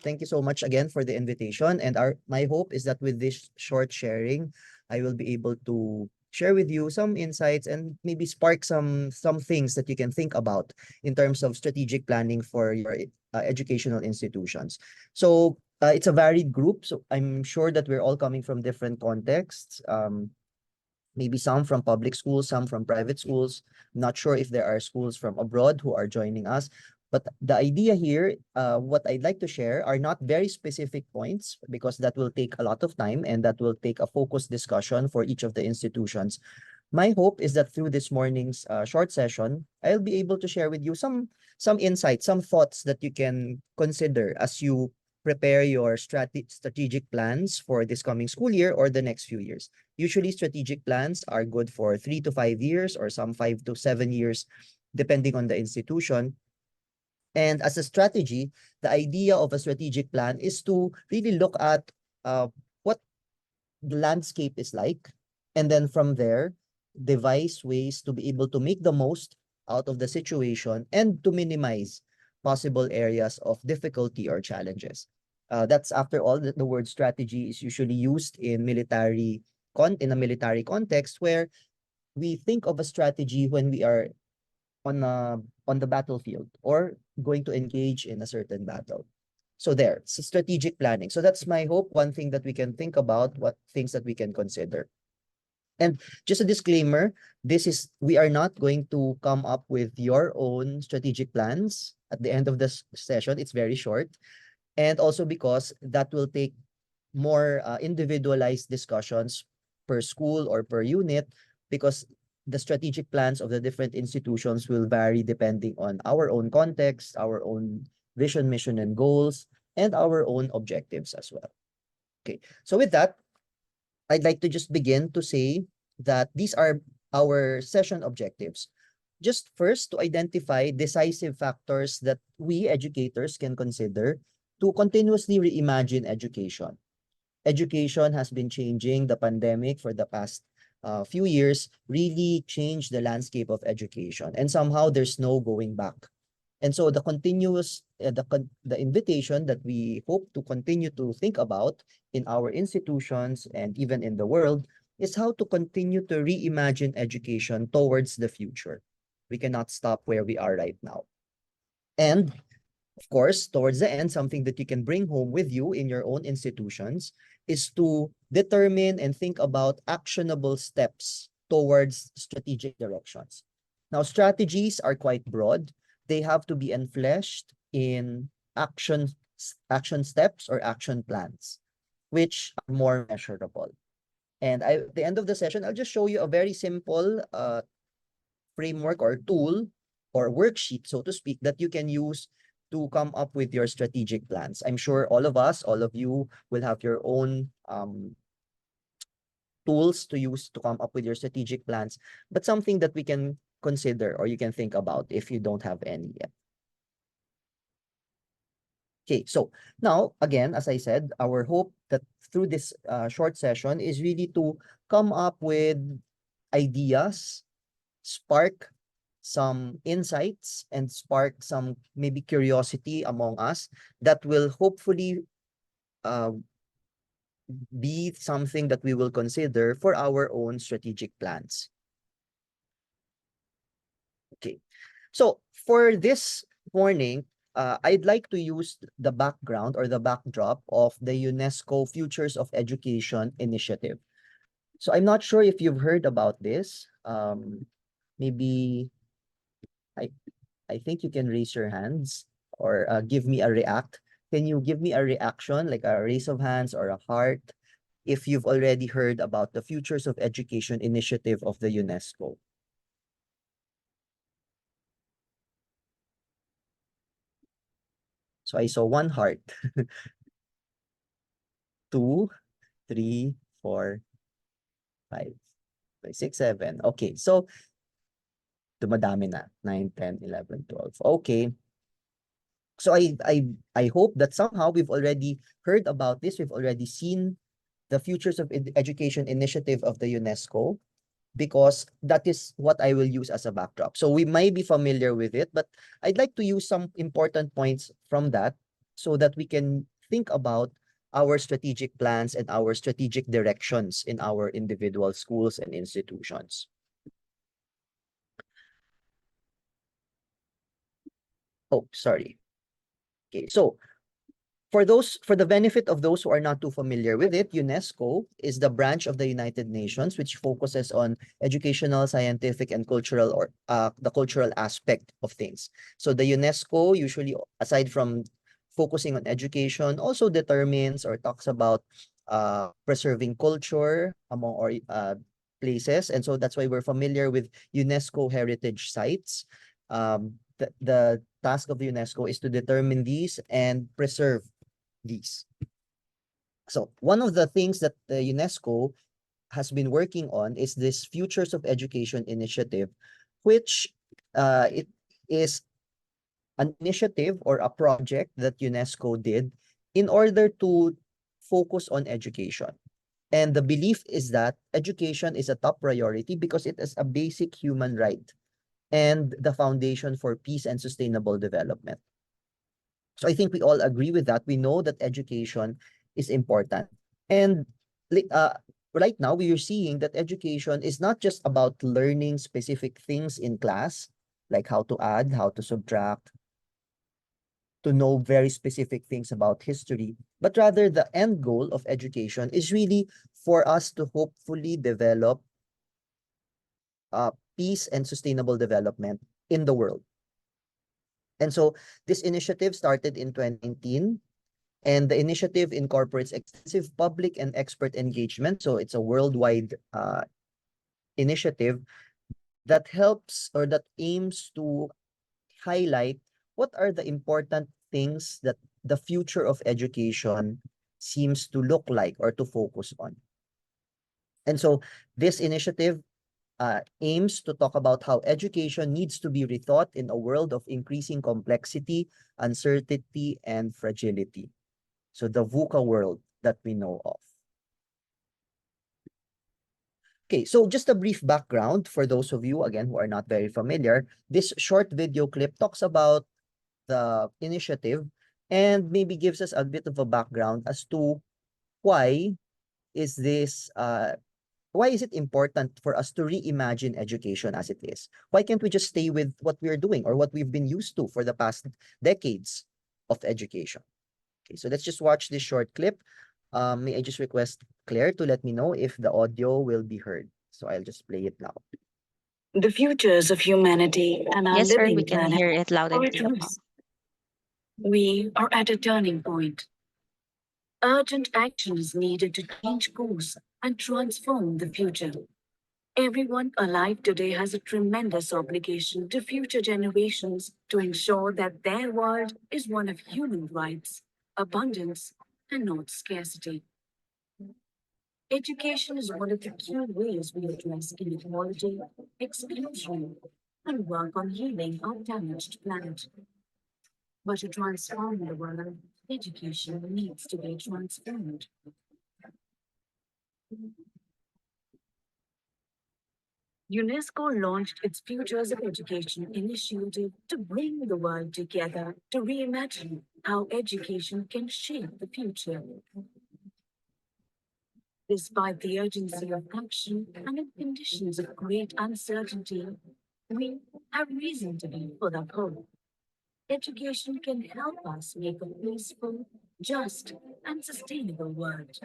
Thank you so much again for the invitation. And my hope is that with this short sharing, I will be able to share with you some insights and maybe spark some things that you can think about in terms of strategic planning for your educational institutions. So it's a varied group. So I'm sure that we're all coming from different contexts. Maybe some from public schools, some from private schools. Not sure if there are schools from abroad who are joining us. But the idea here, what I'd like to share are not very specific points because that will take a lot of time and that will take a focused discussion for each of the institutions. My hope is that through this morning's short session, I'll be able to share with you some insights, some thoughts that you can consider as you prepare your strategic plans for this coming school year or the next few years. Usually strategic plans are good for 3 to 5 years or some 5 to 7 years, depending on the institution. And as a strategy, the idea of a strategic plan is to really look at what the landscape is like, and then from there, devise ways to be able to make the most out of the situation and to minimize possible areas of difficulty or challenges. That's after all that the word strategy is usually used in a military context where we think of a strategy when we are on the battlefield or going to engage in a certain battle. So so strategic planning. So that's my hope. One thing that we can think about, what things that we can consider. And just a disclaimer, we are not going to come up with your own strategic plans at the end of this session. It's very short. And also because that will take more individualized discussions per school or per unit, because the strategic plans of the different institutions will vary depending on our own context, our own vision, mission, and goals, and our own objectives as well. Okay, so with that, I'd like to just begin to say that these are our session objectives. Just first, to identify decisive factors that we educators can consider to continuously reimagine education. Education has been changing. The pandemic for the past few years really changed the landscape of education, and somehow there's no going back. And so the continuous, the invitation that we hope to continue to think about in our institutions and even in the world is how to continue to reimagine education towards the future. We cannot stop where we are right now. And of course, towards the end, something that you can bring home with you in your own institutions is to determine and think about actionable steps towards strategic directions. Now, strategies are quite broad. They have to be enfleshed in action steps or action plans, which are more measurable. And at the end of the session, I'll just show you a very simple framework or tool or worksheet, so to speak, that you can use to come up with your strategic plans. I'm sure all of you will have your own tools to use to come up with your strategic plans, but something that we can consider or you can think about if you don't have any yet. Okay, so now, again, as I said, our hope that through this short session is really to come up with ideas, spark some insights, and spark some maybe curiosity among us that will hopefully be something that we will consider for our own strategic plans. Okay, so for this morning, I'd like to use the background or the backdrop of the UNESCO Futures of Education initiative. So I'm not sure if you've heard about this. Maybe I think you can raise your hands or give me a react. Can you give me a reaction, like a raise of hands or a heart, if you've already heard about the Futures of Education initiative of the UNESCO? So I saw one heart. 2, 3, 4, 5, 6, 7. Okay, so dumadami na. 9, 10, 11, 12. Okay. So I hope that somehow we've already heard about this. We've already seen the Futures of Education initiative of the UNESCO, because that is what I will use as a backdrop. So we might be familiar with it, but I'd like to use some important points from that so that we can think about our strategic plans and our strategic directions in our individual schools and institutions. Oh, sorry. Okay, so for the benefit of those who are not too familiar with it, UNESCO is the branch of the United Nations which focuses on educational, scientific, and cultural, or the cultural aspect of things. So the UNESCO usually, aside from focusing on education, also determines or talks about preserving culture among or places, and so that's why we're familiar with UNESCO heritage sites. The task of the UNESCO is to determine these and preserve these. So one of the things that the UNESCO has been working on is this Futures of Education initiative, which it is an initiative or a project that UNESCO did in order to focus on education. And the belief is that education is a top priority because it is a basic human right and the foundation for peace and sustainable development. So I think we all agree with that. We know that education is important. And right now, we are seeing that education is not just about learning specific things in class, like how to add, how to subtract, to know very specific things about history, but rather the end goal of education is really for us to hopefully develop peace and sustainable development in the world. And so this initiative started in 2019, and the initiative incorporates extensive public and expert engagement. So it's a worldwide initiative that helps or that aims to highlight what are the important things that the future of education seems to look like or to focus on. And so this initiative aims to talk about how education needs to be rethought in a world of increasing complexity, uncertainty, and fragility. So the VUCA world that we know of. Okay, so just a brief background for those of you, again, who are not very familiar. This short video clip talks about the initiative and maybe gives us a bit of a background as to why is this why is it important for us to reimagine education as it is? Why can't we just stay with what we're doing or what we've been used to for the past decades of education? Okay, so let's just watch this short clip. May I just request Claire to let me know if the audio will be heard? So I'll just play it now. The futures of humanity and our Yes, sir, we living can planet hear it loud are and at clear. risk. We are at a turning point. Urgent action is needed to change course and transform the future. Everyone alive today has a tremendous obligation to future generations to ensure that their world is one of human rights, abundance, and not scarcity. Education is one of the key ways we address inequality, exclusion, and work on healing our damaged planet. But to transform the world, education needs to be transformed. UNESCO launched its Futures of Education initiative to bring the world together to reimagine how education can shape the future. Despite the urgency of action and in conditions of great uncertainty, we have reason to be full of hope. Education can help us make a peaceful, just, and sustainable world.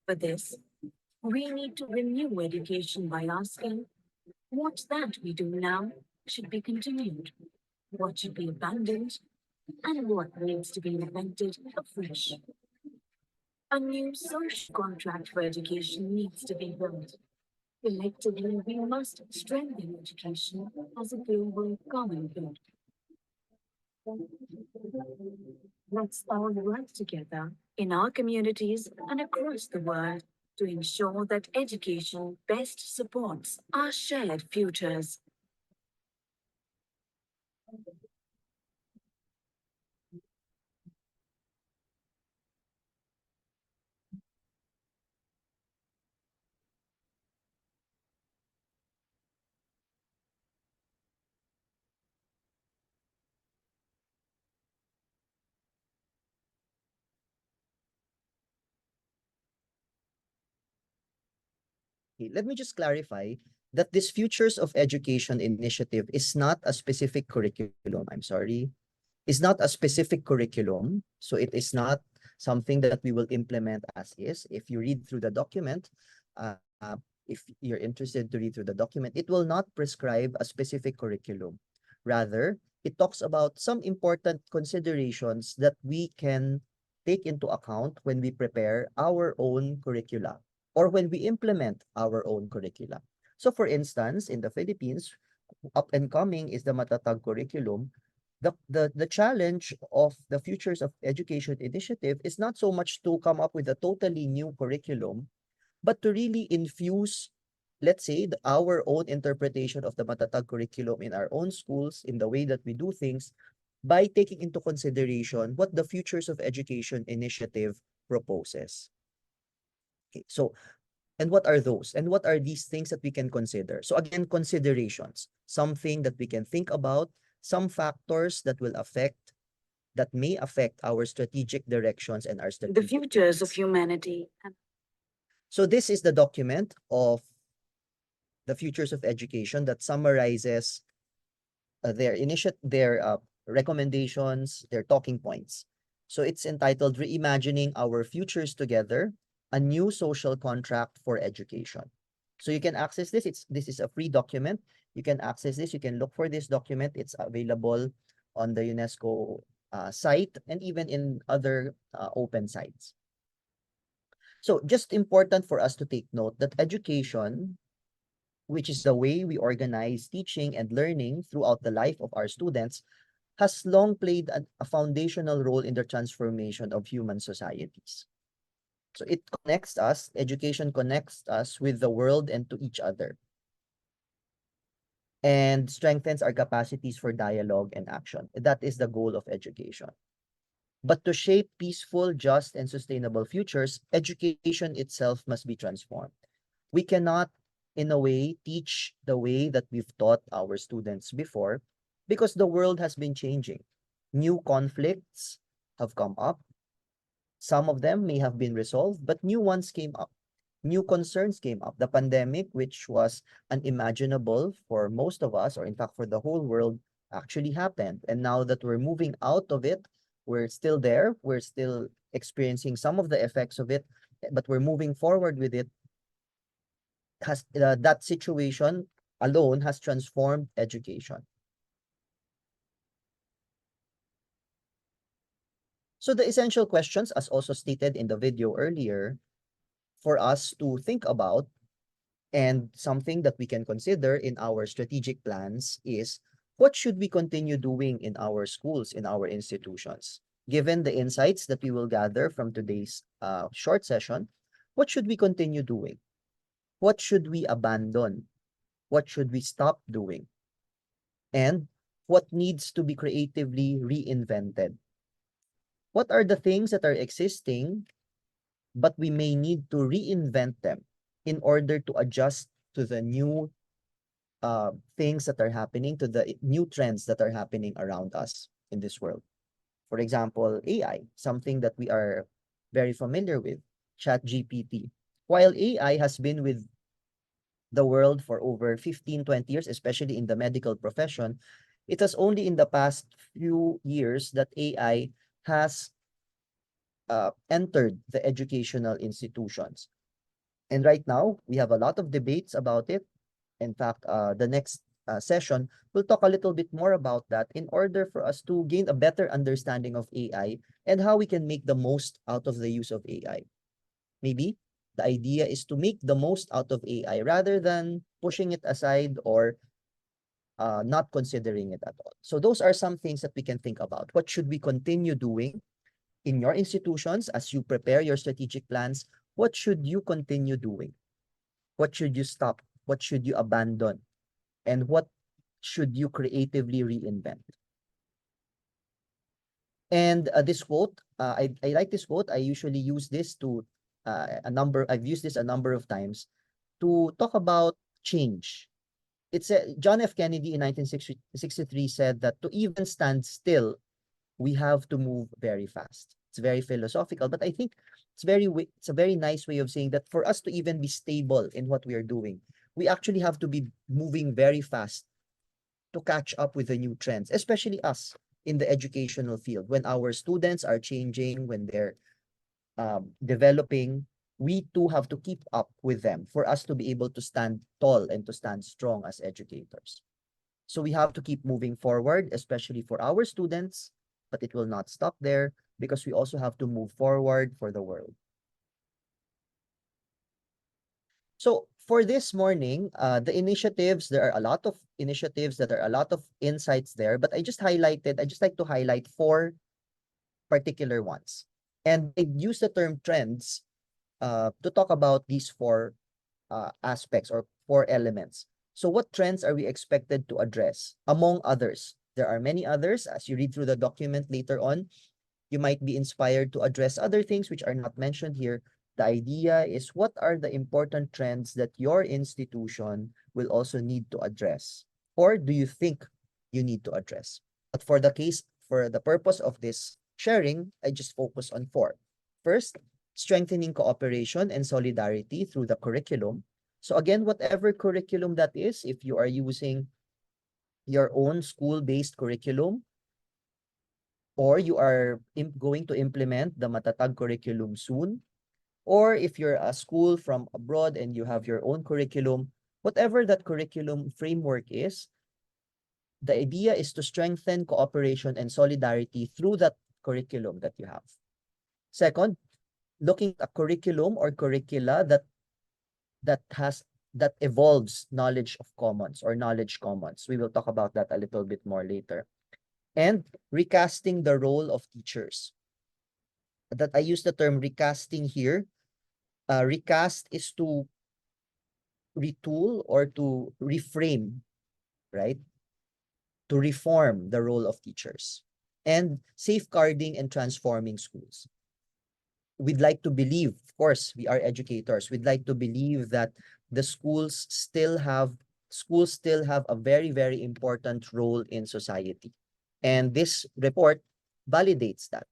For this, we need to renew education by asking what that we do now should be continued, what should be abandoned, and what needs to be invented afresh. A new social contract for education needs to be built. Collectively, we must strengthen education as a global common good. Let's all work together in our communities and across the world to ensure that education best supports our shared futures. Okay, let me just clarify that this Futures of Education initiative is not a specific curriculum. I'm sorry. Is not a specific curriculum. So it is not something that we will implement as is. If you read through the document, if you're interested to read through the document, it will not prescribe a specific curriculum. Rather, it talks about some important considerations that we can take into account when we prepare our own curricula or when we implement our own curricula. So for instance, in the Philippines, up and coming is the Matatag curriculum. The challenge of the Futures of Education initiative is not so much to come up with a totally new curriculum, but to really infuse, let's say, our own interpretation of the Matatag curriculum in our own schools, in the way that we do things, by taking into consideration what the Futures of Education initiative proposes. Okay, so, and what are those? And what are these things that we can consider? So again, considerations, something that we can think about, some factors that will affect, that may affect our strategic directions and our The strategic futures of plans. humanity. So this is the document of the Futures of Education that summarizes their recommendations, their talking points. So it's entitled Reimagining Our Futures Together, a New Social Contract for Education. So you can access this. This is a free document. You can access this. You can look for this document. It's available on the UNESCO site and even in other open sites. So just important for us to take note that education, which is the way we organize teaching and learning throughout the life of our students, has long played a foundational role in the transformation of human societies. So it connects us, education connects us with the world and to each other, and strengthens our capacities for dialogue and action. That is the goal of education. But to shape peaceful, just, and sustainable futures, education itself must be transformed. We cannot, in a way, teach the way that we've taught our students before because the world has been changing. New conflicts have come up. Some of them may have been resolved, but new ones came up. New concerns came up. The pandemic, which was unimaginable for most of us, or in fact for the whole world, actually happened. And now that we're moving out of it, we're still there. We're still experiencing some of the effects of it, but we're moving forward with it. That situation alone has transformed education. So the essential questions, as also stated in the video earlier, for us to think about and something that we can consider in our strategic plans is what should we continue doing in our schools, in our institutions? Given the insights that we will gather from today's short session, what should we continue doing? What should we abandon? What should we stop doing? And what needs to be creatively reinvented? What are the things that are existing, but we may need to reinvent them in order to adjust to the new things that are happening, to the new trends that are happening around us in this world? For example, AI, something that we are very familiar with, ChatGPT. While AI has been with the world for over 15, 20 years, especially in the medical profession, it has only in the past few years that AI has entered the educational institutions. And right now, we have a lot of debates about it. In fact, the next session, we'll talk a little bit more about that in order for us to gain a better understanding of AI and how we can make the most out of the use of AI. Maybe the idea is to make the most out of AI rather than pushing it aside or not considering it at all. So those are some things that we can think about. What should we continue doing in your institutions as you prepare your strategic plans? What should you continue doing? What should you stop? What should you abandon? And what should you creatively reinvent? And this quote, I like this quote. I usually use this to I've used this a number of times to talk about change. It's John F. Kennedy in 1963 said that to even stand still, we have to move very fast. It's very philosophical, but I think it's a very nice way of saying that for us to even be stable in what we are doing, we actually have to be moving very fast to catch up with the new trends, especially us in the educational field. When our students are changing, when they're developing, we too have to keep up with them for us to be able to stand tall and to stand strong as educators. So we have to keep moving forward, especially for our students, but it will not stop there because we also have to move forward for the world. So for this morning, the initiatives, there are a lot of initiatives, that are a lot of insights there, but I just like to highlight 4 particular ones. And I use the term trends to talk about these 4 aspects or 4 elements. So what trends are we expected to address? Among others, there are many others. As you read through the document later on, you might be inspired to address other things which are not mentioned here. The idea is, what are the important trends that your institution will also need to address? Or do you think you need to address? But for the purpose of this sharing, I just focus on 4. First, strengthening cooperation and solidarity through the curriculum. So again, whatever curriculum that is, if you are using your own school-based curriculum, or you are going to implement the Matatag curriculum soon, or if you're a school from abroad and you have your own curriculum, whatever that curriculum framework is, the idea is to strengthen cooperation and solidarity through that curriculum that you have. Second, looking at a curriculum or curricula that evolves knowledge of commons or knowledge commons. We will talk about that a little bit more later. And recasting the role of teachers. That I use the term recasting here. Recast is to retool or to reframe, right? To reform the role of teachers. And safeguarding and transforming schools. We'd like to believe, of course, we are educators, we'd like to believe that the schools still have a very, very important role in society. And this report validates that.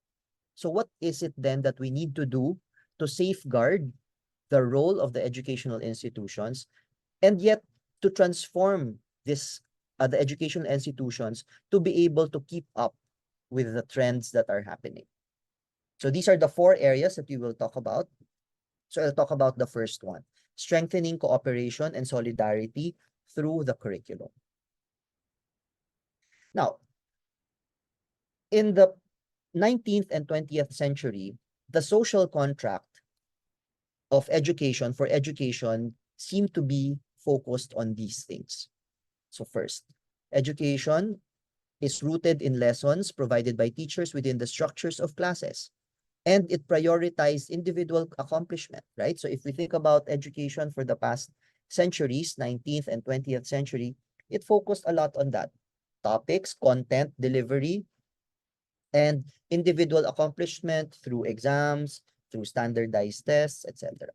So what is it then that we need to do to safeguard the role of the educational institutions, and yet to transform the educational institutions to be able to keep up with the trends that are happening? So these are the 4 areas that we will talk about. So I'll talk about the first one, strengthening cooperation and solidarity through the curriculum. Now, in the 19th and 20th century, the social contract of education for education seemed to be focused on these things. So first, education is rooted in lessons provided by teachers within the structures of classes. And it prioritized individual accomplishment, right? So if we think about education for the past centuries, 19th and 20th century, it focused a lot on that. Topics, content, delivery, and individual accomplishment through exams, through standardized tests, etc.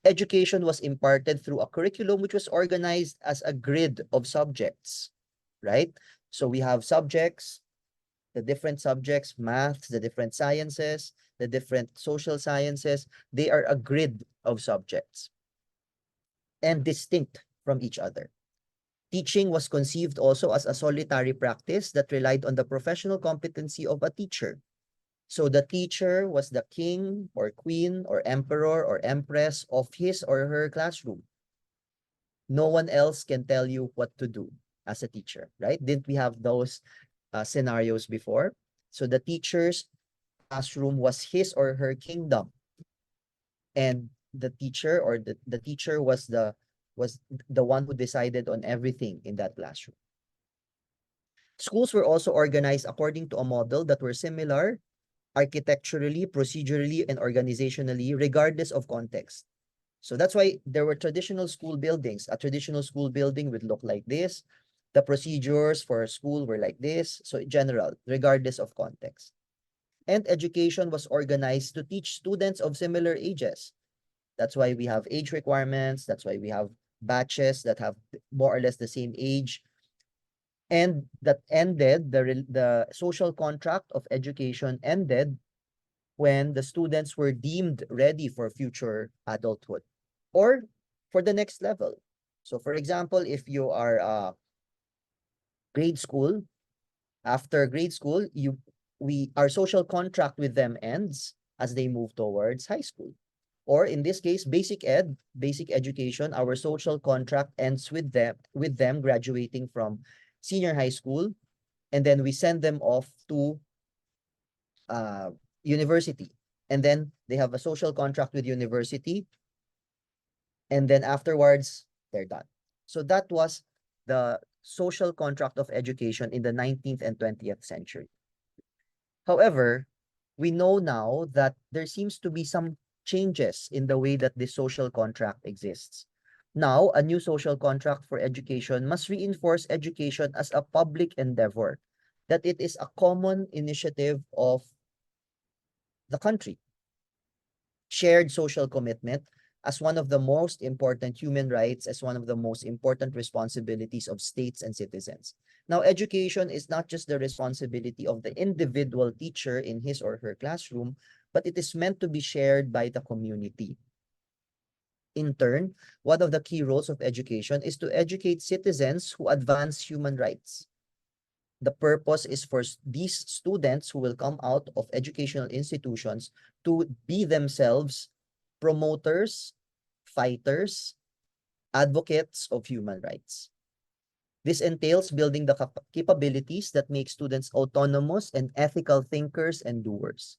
Education was imparted through a curriculum which was organized as a grid of subjects, right? So we have subjects, the different subjects, maths, the different sciences, the different social sciences, they are a grid of subjects and distinct from each other. Teaching was conceived also as a solitary practice that relied on the professional competency of a teacher. So the teacher was the king or queen or emperor or empress of his or her classroom. No one else can tell you what to do as a teacher, right? Didn't we have those scenarios before? So the teacher's classroom was his or her kingdom. And the teacher or the teacher was the one who decided on everything in that classroom. Schools were also organized according to a model that were similar architecturally, procedurally, and organizationally, regardless of context. So that's why there were traditional school buildings. A traditional school building would look like this. The procedures for a school were like this. So in general, regardless of context. And education was organized to teach students of similar ages. That's why we have age requirements. That's why we have batches that have more or less the same age. And that ended, the social contract of education ended when the students were deemed ready for future adulthood or for the next level. So for example, if you are grade school, after grade school, our social contract with them ends as they move towards high school. Or in this case, basic education, our social contract ends with them graduating from senior high school, and then we send them off to university. And then they have a social contract with university, and then afterwards, they're done. So that was the social contract of education in the 19th and 20th century. However, we know now that there seems to be some changes in the way that this social contract exists. Now, a new social contract for education must reinforce education as a public endeavor, that it is a common initiative of the country. Shared social commitment as one of the most important human rights, as one of the most important responsibilities of states and citizens. Now, education is not just the responsibility of the individual teacher in his or her classroom, but it is meant to be shared by the community. In turn, one of the key roles of education is to educate citizens who advance human rights. The purpose is for these students who will come out of educational institutions to be themselves promoters, fighters, advocates of human rights. This entails building the capabilities that make students autonomous and ethical thinkers and doers.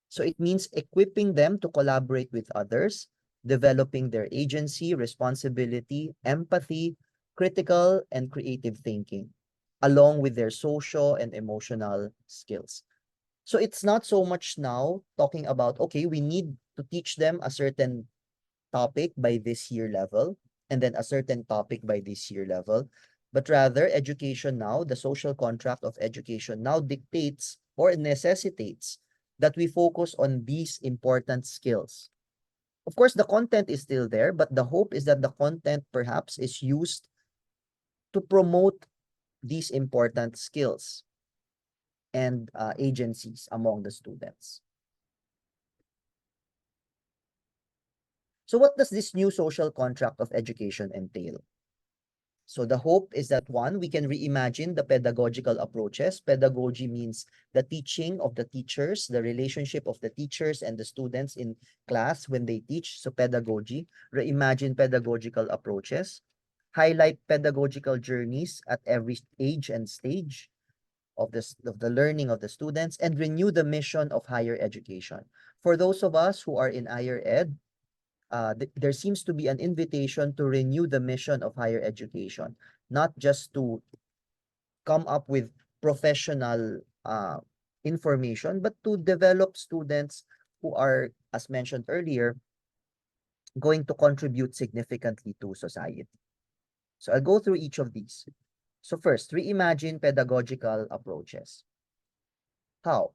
So it means equipping them to collaborate with others, developing their agency, responsibility, empathy, critical and creative thinking, along with their social and emotional skills. So it's not so much now talking about, okay, we need to teach them a certain topic by this year level, and then a certain topic by this year level, but rather education now, the social contract of education now dictates or necessitates that we focus on these important skills. Of course, the content is still there, but the hope is that the content perhaps is used to promote these important skills and agencies among the students. So what does this new social contract of education entail? So the hope is that, one, we can reimagine the pedagogical approaches. Pedagogy means the teaching of the teachers, the relationship of the teachers and the students in class when they teach. So pedagogy, reimagine pedagogical approaches, highlight pedagogical journeys at every age and stage of the learning of the students, and renew the mission of higher education. For those of us who are in higher ed, there seems to be an invitation to renew the mission of higher education, not just to come up with professional information, but to develop students who are, as mentioned earlier, going to contribute significantly to society. So I'll go through each of these. So first, reimagine pedagogical approaches. How?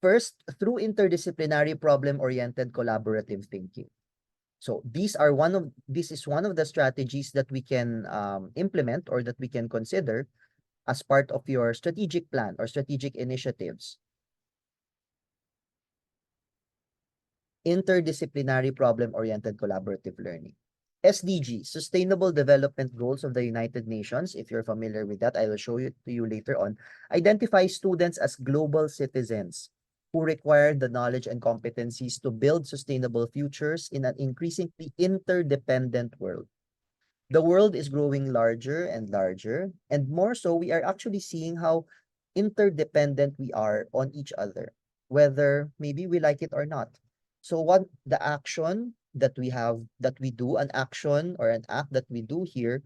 First, through interdisciplinary problem-oriented collaborative thinking. So this is one of the strategies that we can implement or that we can consider as part of your strategic plan or strategic initiatives. Interdisciplinary problem-oriented collaborative learning. SDG, Sustainable Development Goals of the United Nations. If you're familiar with that, I will show it to you later on. Identify students as global citizens who require the knowledge and competencies to build sustainable futures in an increasingly interdependent world. The world is growing larger and larger, and more so, we are actually seeing how interdependent we are on each other, whether maybe we like it or not. So what the action that we do, an action or an act that we do here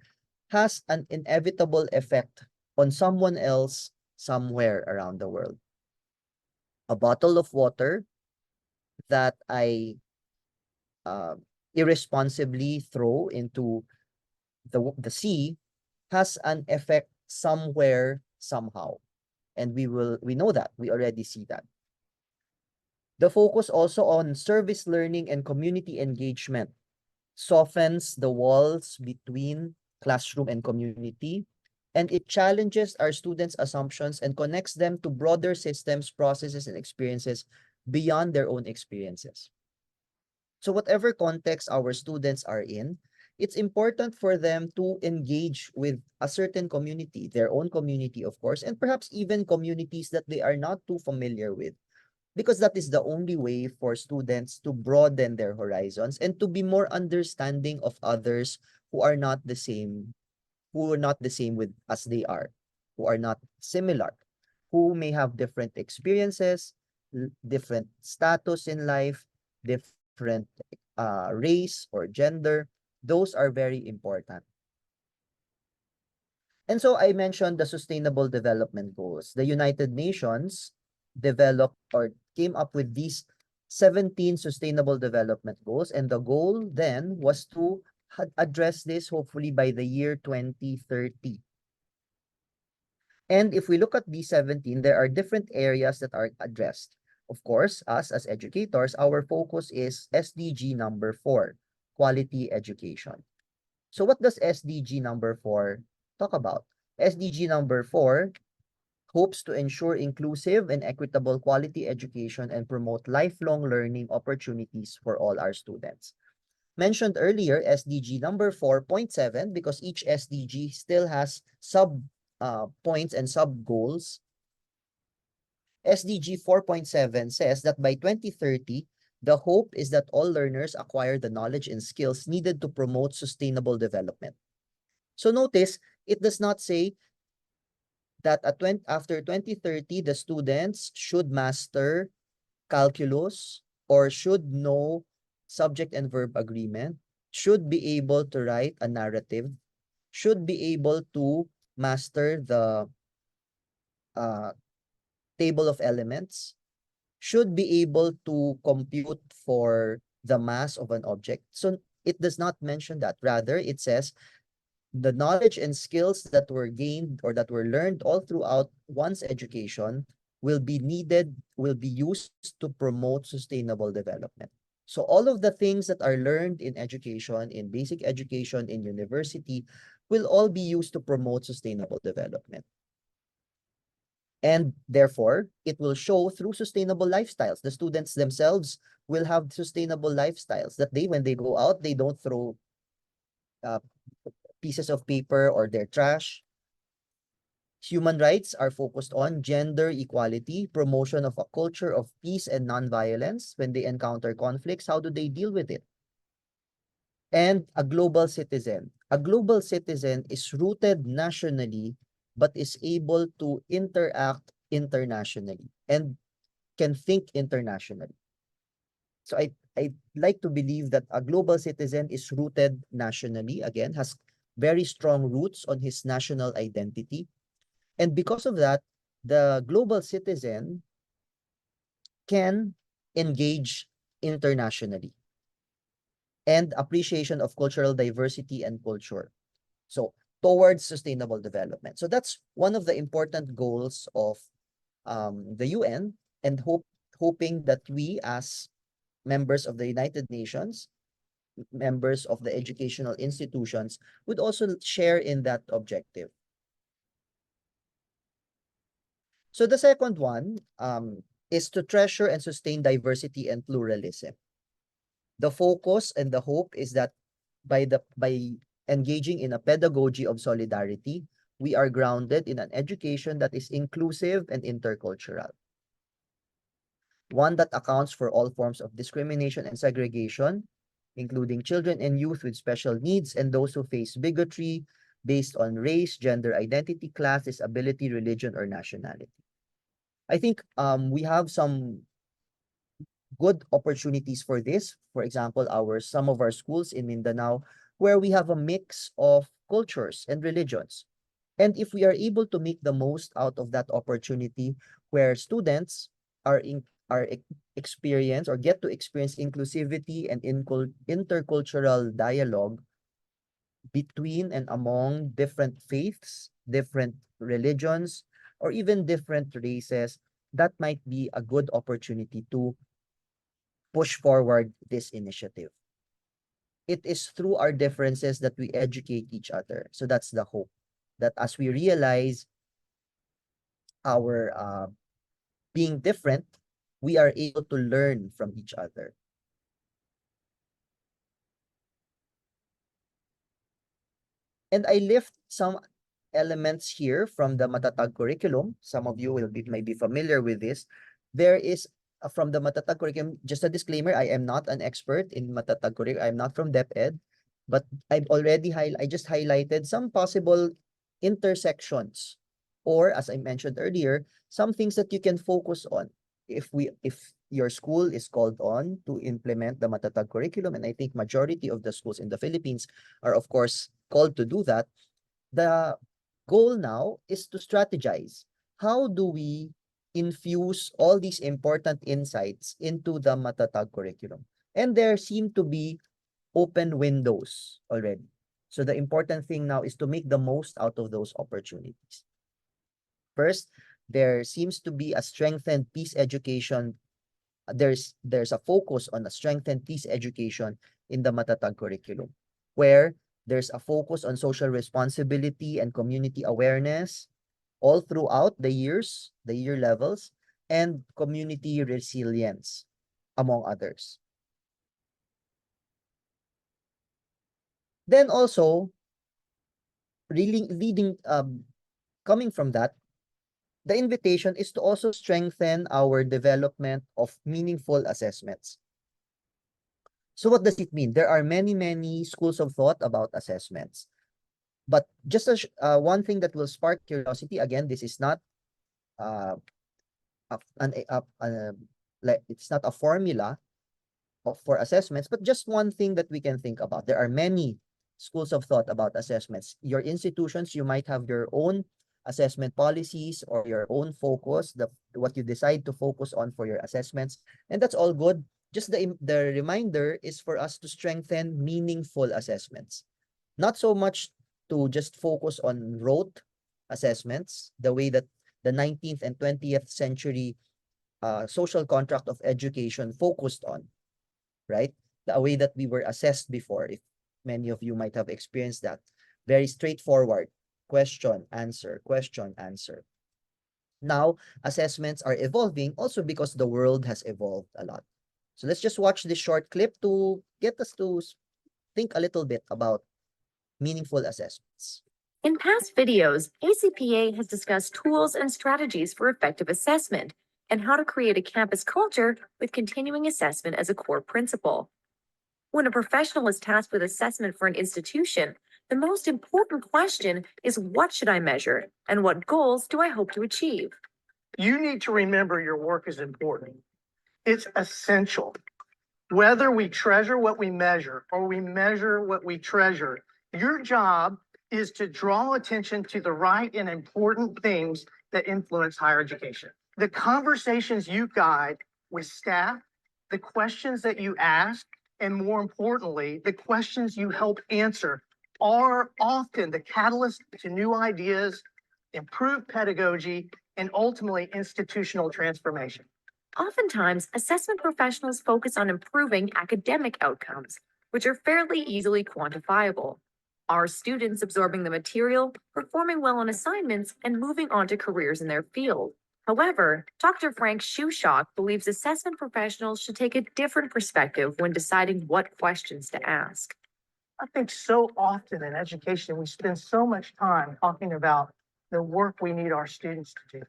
has an inevitable effect on someone else somewhere around the world. A bottle of water that I irresponsibly throw into the sea has an effect somewhere, somehow. And we know that, we already see that. The focus also on service learning and community engagement softens the walls between classroom and community, and it challenges our students' assumptions and connects them to broader systems, processes, and experiences beyond their own experiences. So whatever context our students are in, it's important for them to engage with a certain community, their own community, of course, and perhaps even communities that they are not too familiar with, because that is the only way for students to broaden their horizons and to be more understanding of others who are not the same, who are not the same with as they are, who are not similar, who may have different experiences, different status in life, different race or gender. Those are very important. And so I mentioned the Sustainable Development Goals. The United Nations developed or came up with these 17 Sustainable Development Goals, and the goal then was to address this hopefully by the year 2030. And if we look at these 17, there are different areas that are addressed. Of course, us as educators, our focus is SDG number 4, quality education. So what does SDG number 4 talk about? SDG number 4 hopes to ensure inclusive and equitable quality education and promote lifelong learning opportunities for all our students. Mentioned earlier, SDG number 4.7, because each SDG still has sub points and sub goals. SDG 4.7 says that by 2030, the hope is that all learners acquire the knowledge and skills needed to promote sustainable development. So notice, it does not say that after 2030, the students should master calculus or should know subject and verb agreement, should be able to write a narrative, should be able to master the uh, table of elements, should be able to compute for the mass of an object. So it does not mention that. Rather, it says the knowledge and skills that were gained or that were learned all throughout one's education will be needed, will be used to promote sustainable development. So all of the things that are learned in education, in basic education, in university, will all be used to promote sustainable development. And therefore, it will show through sustainable lifestyles. The students themselves will have sustainable lifestyles that they, when they go out, they don't throw uh, pieces of paper or their trash. Human rights are focused on gender equality, promotion of a culture of peace and nonviolence. When they encounter conflicts, how do they deal with it? And a global citizen. A global citizen is rooted nationally, but is able to interact internationally and can think internationally. So I like to believe that a global citizen is rooted nationally, again, has very strong roots on his national identity. And because of that, the global citizen can engage internationally and appreciation of cultural diversity and culture. So towards sustainable development. So that's one of the important goals of the UN, and hoping that we as members of the United Nations, members of the educational institutions, would also share in that objective. So the second one is to treasure and sustain diversity and pluralism. The focus and the hope is that by engaging in a pedagogy of solidarity, we are grounded in an education that is inclusive and intercultural. One that accounts for all forms of discrimination and segregation, including children and youth with special needs and those who face bigotry based on race, gender identity, class, disability, religion, or nationality. I think we have some good opportunities for this. For example, some of our schools in Mindanao, where we have a mix of cultures and religions. And if we are able to make the most out of that opportunity, where students are experience or get to experience inclusivity and intercultural dialogue between and among different faiths, different religions, or even different races, that might be a good opportunity to push forward this initiative. It is through our differences that we educate each other. So that's the hope that as we realize our being different, we are able to learn from each other. And I lift some elements here from the Matatag curriculum. Some of you might be familiar with this. There is from the Matatag curriculum, just a disclaimer, I am not an expert in Matatag curriculum. I'm not from DepEd, but I just highlighted some possible intersections, or as I mentioned earlier, some things that you can focus on if your school is called on to implement the Matatag curriculum, and I think majority of the schools in the Philippines are of course called to do that. The goal now is to strategize. How do we infuse all these important insights into the Matatag curriculum? And there seem to be open windows already. So the important thing now is to make the most out of those opportunities. First, there seems to be a strengthened peace education. There's a focus on a strengthened peace education in the Matatag curriculum, where there's a focus on social responsibility and community awareness all throughout the year levels, and community resilience, among others. Then also, coming from that, the invitation is to also strengthen our development of meaningful assessments. So what does it mean? There are many, many schools of thought about assessments. But just one thing that will spark curiosity, again, this is not it's not a formula for assessments, but just one thing that we can think about. There are many schools of thought about assessments. Your institutions, you might have your own assessment policies or your own focus, what you decide to focus on for your assessments, and that's all good. Just the reminder is for us to strengthen meaningful assessments, not so much to just focus on rote assessments, the way that the 19th and 20th century social contract of education focused on, right? The way that we were assessed before, if many of you might have experienced that. Very straightforward, question, answer, question, answer. Now, assessments are evolving also because the world has evolved a lot. So let's just watch this short clip to get us to think a little bit about meaningful assessments. In past videos, ACPA has discussed tools and strategies for effective assessment and how to create a campus culture with continuing assessment as a core principle. When a professional is tasked with assessment for an institution, the most important question is, what should I measure and what goals do I hope to achieve? You need to remember your work is important. It's essential. Whether we treasure what we measure or we measure what we treasure, your job is to draw attention to the right and important things that influence higher education. The conversations you guide with staff, the questions that you ask, and more importantly, the questions you help answer are often the catalyst to new ideas, improved pedagogy, and ultimately institutional transformation. Oftentimes, assessment professionals focus on improving academic outcomes, which are fairly easily quantifiable. Are students absorbing the material, performing well on assignments, and moving on to careers in their field? However, Dr. Frank Shushock believes assessment professionals should take a different perspective when deciding what questions to ask. I think so often in education, we spend so much time talking about the work we need our students to do,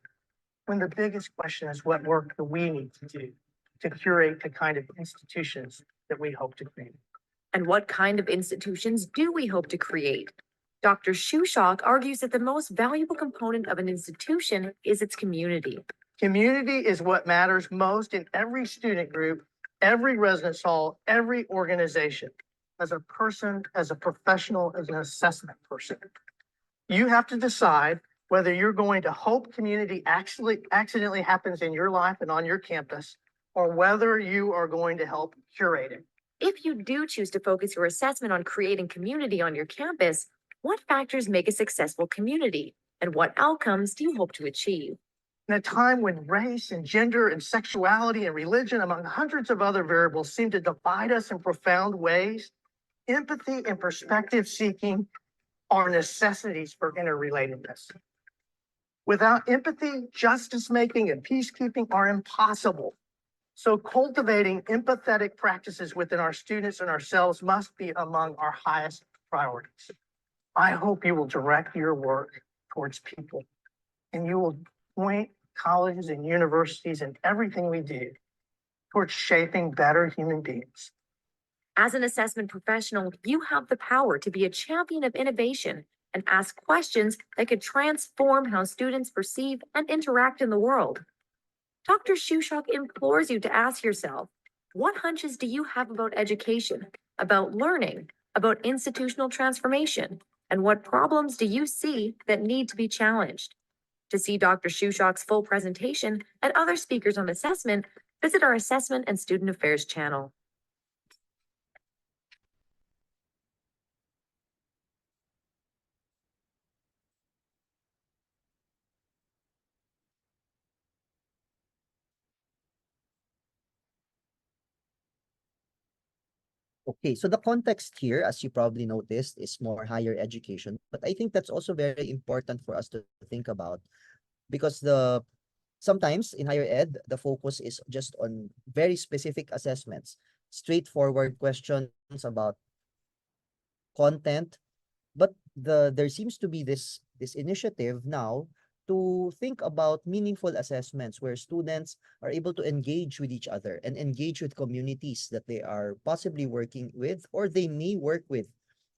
when the biggest question is, what work do we need to do to curate the kind of institutions that we hope to create? And what kind of institutions do we hope to create? Dr. Shushock argues that the most valuable component of an institution is its community. Community is what matters most in every student group, every residence hall, every organization. As a person, as a professional, as an assessment person, you have to decide whether you're going to hope community actually accidentally happens in your life and on your campus, or whether you are going to help curate it. If you do choose to focus your assessment on creating community on your campus, what factors make a successful community, and what outcomes do you hope to achieve? In a time when race and gender and sexuality and religion, among hundreds of other variables, seem to divide us in profound ways, empathy and perspective seeking are necessities for interrelatedness. Without empathy, justice making and peacekeeping are impossible. So cultivating empathetic practices within our students and ourselves must be among our highest priorities. I hope you will direct your work towards people, and you will point colleges and universities and everything we do towards shaping better human beings. As an assessment professional, you have the power to be a champion of innovation and ask questions that could transform how students perceive and interact in the world. Dr. Shushok implores you to ask yourself, what hunches do you have about education, about learning, about institutional transformation, and what problems do you see that need to be challenged? To see Dr. Shushok's full presentation and other speakers on assessment, visit our Assessment and Student Affairs channel. Okay, so the context here, as you probably noticed, is more higher education. But I think that's also very important for us to think about because sometimes in higher ed, the focus is just on very specific assessments, straightforward questions about content. But there seems to be this initiative now to think about meaningful assessments where students are able to engage with each other and engage with communities that they are possibly working with or they may work with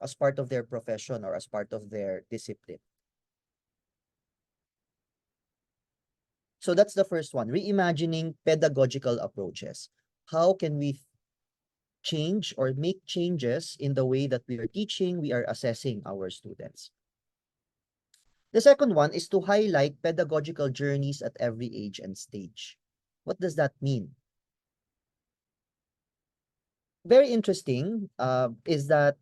as part of their profession or as part of their discipline. So that's the first one, reimagining pedagogical approaches. How can we change or make changes in the way that we are teaching, we are assessing our students? The second one is to highlight pedagogical journeys at every age and stage. What does that mean? Very interesting is that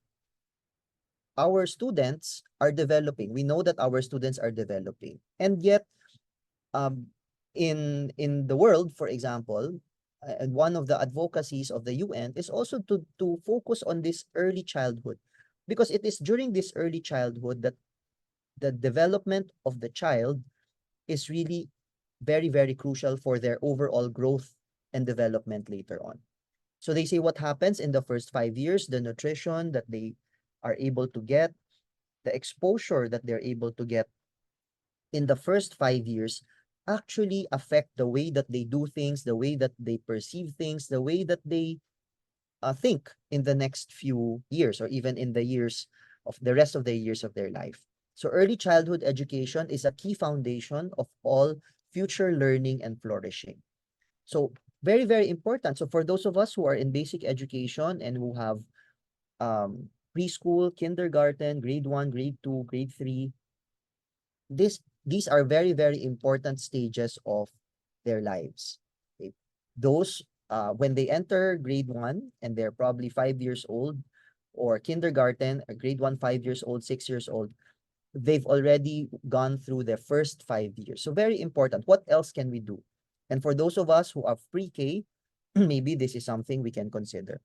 our students are developing. We know that our students are developing. And yet, in the world, for example, and one of the advocacies of the UN is also to focus on this early childhood, because it is during this early childhood that the development of the child is really very, very crucial for their overall growth and development later on. So they say what happens in the first 5 years, the nutrition that they are able to get, the exposure that they're able to get in the first 5 years actually affect the way that they do things, the way that they perceive things, the way that they think in the next few years or even in the years of the rest of the years of their life. So early childhood education is a key foundation of all future learning and flourishing. So very, very important. So for those of us who are in basic education and who have preschool, kindergarten, grade 1, grade 2, grade 3, these are very, very important stages of their lives. Okay? Those, when they enter grade 1 and they're probably 5 years old, or kindergarten, or grade 1, 5 years old, 6 years old, they've already gone through their first 5 years. So very important. What else can we do? And for those of us who have pre-K, maybe this is something we can consider.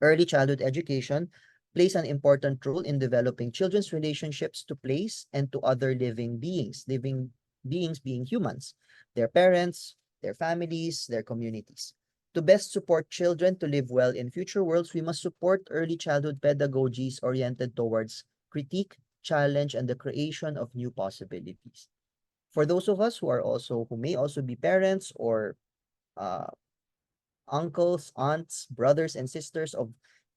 Early childhood education plays an important role in developing children's relationships to place and to other living beings being humans, their parents, their families, their communities. To best support children to live well in future worlds, we must support early childhood pedagogies oriented towards critique, challenge, and the creation of new possibilities. For those of us who may also be parents or uncles, aunts, brothers, and sisters of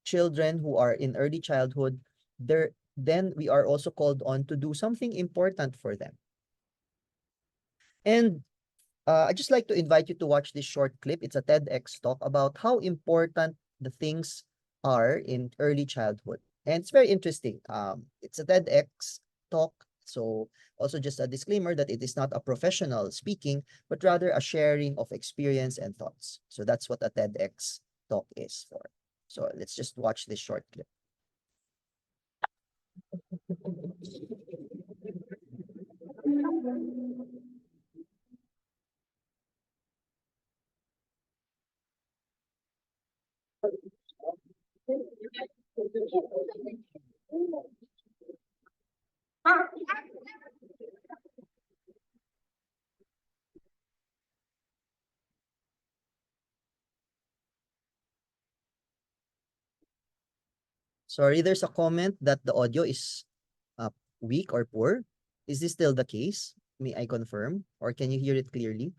children who are in early childhood, then we are also called on to do something important for them. And I'd just like to invite you to watch this short clip. It's a TEDx talk about how important the things are in early childhood. And it's very interesting. It's a TEDx talk. So also just a disclaimer that it is not a professional speaking, but rather a sharing of experience and thoughts. So that's what a TEDx talk is for. So let's just watch this short clip. Sorry, there's a comment that the audio is weak or poor. Is this still the case? May I confirm? Or can you hear it clearly?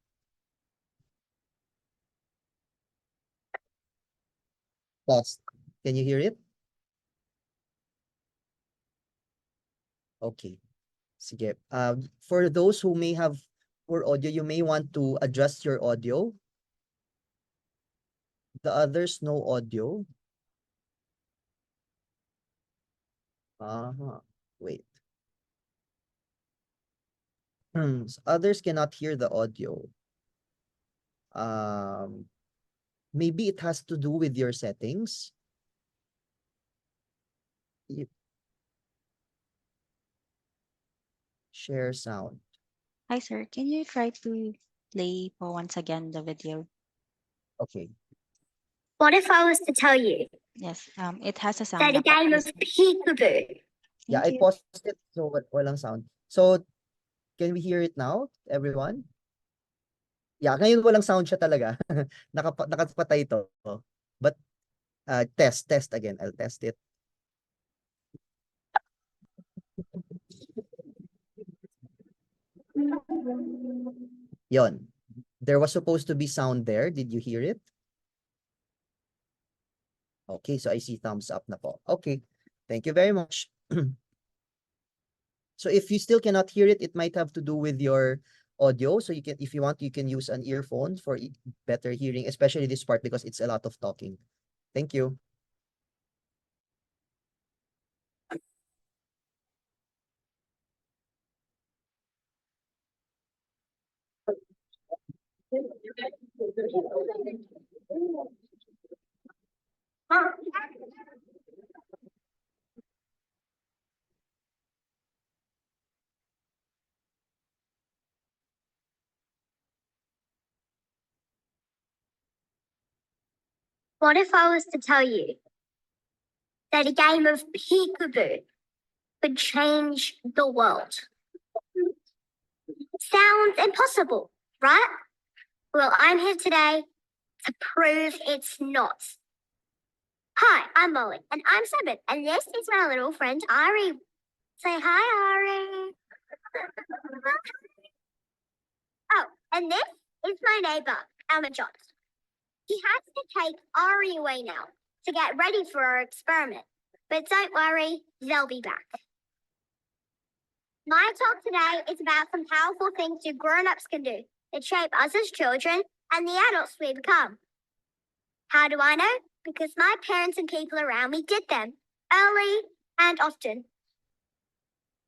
Test. Can you hear it? Okay. Sige. For those who may have poor audio, you may want to adjust your audio. The others, no audio. Wait. Others cannot hear the audio. Maybe it has to do with your settings. Share sound. Hi, sir. Can you try to play for once again the video? Okay. What if I was to tell you Yes, it has a that sound. a game of peekaboo? Yeah, I Thank you. paused it so walang sound. So, can we hear it now, everyone? Yeah, ngayon walang sound siya talaga. Nakapatay ito. But, test again. I'll test it. Yon. There was supposed to be sound there. Did you hear it? Okay, so I see thumbs up na po. Okay, thank you very much. So if you still cannot hear it, it might have to do with your audio. So you can, if you want, you can use an earphone for better hearing, especially this part because it's a lot of talking. Thank you. What if I was to tell you that a game of peekaboo could change the world? Sounds impossible, right? Well, I'm here today to prove it's not. Hi, I'm Molly, and I'm 7, and this is my little friend Ari. Say hi, Ari. Oh, and this is my neighbor, Elmer John. He has to take Ari away now to get ready for our experiment. But don't worry, they'll be back. My talk today is about some powerful things you grown-ups can do that shape us as children and the adults we become. How do I know? Because my parents and people around me did them early and often.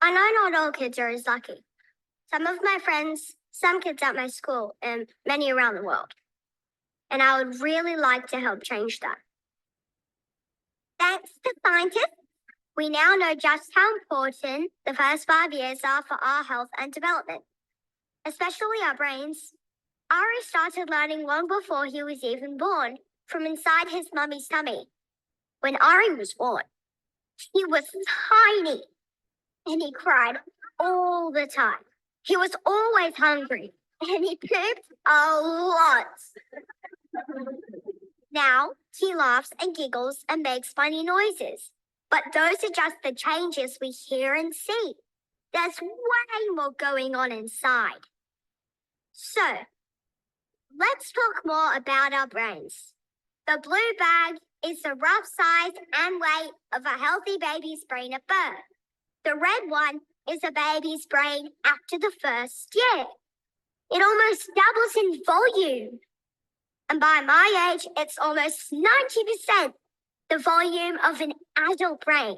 I know not all kids are as lucky. Some of my friends, some kids at my school, and many around the world. And I would really like to help change that. Thanks to scientists, we now know just how important the first 5 years are for our health and development, especially our brains. Ari started learning long before he was even born, from inside his mummy's tummy. When Ari was born, he was tiny, and he cried all the time. He was always hungry, and he pooped a lot. Now he laughs and giggles and makes funny noises. But those are just the changes we hear and see. There's way more going on inside. So, let's talk more about our brains. The blue bag is the rough size and weight of a healthy baby's brain at birth. The red one is a baby's brain after the first year. It almost doubles in volume. And by my age, it's almost 90% the volume of an adult brain.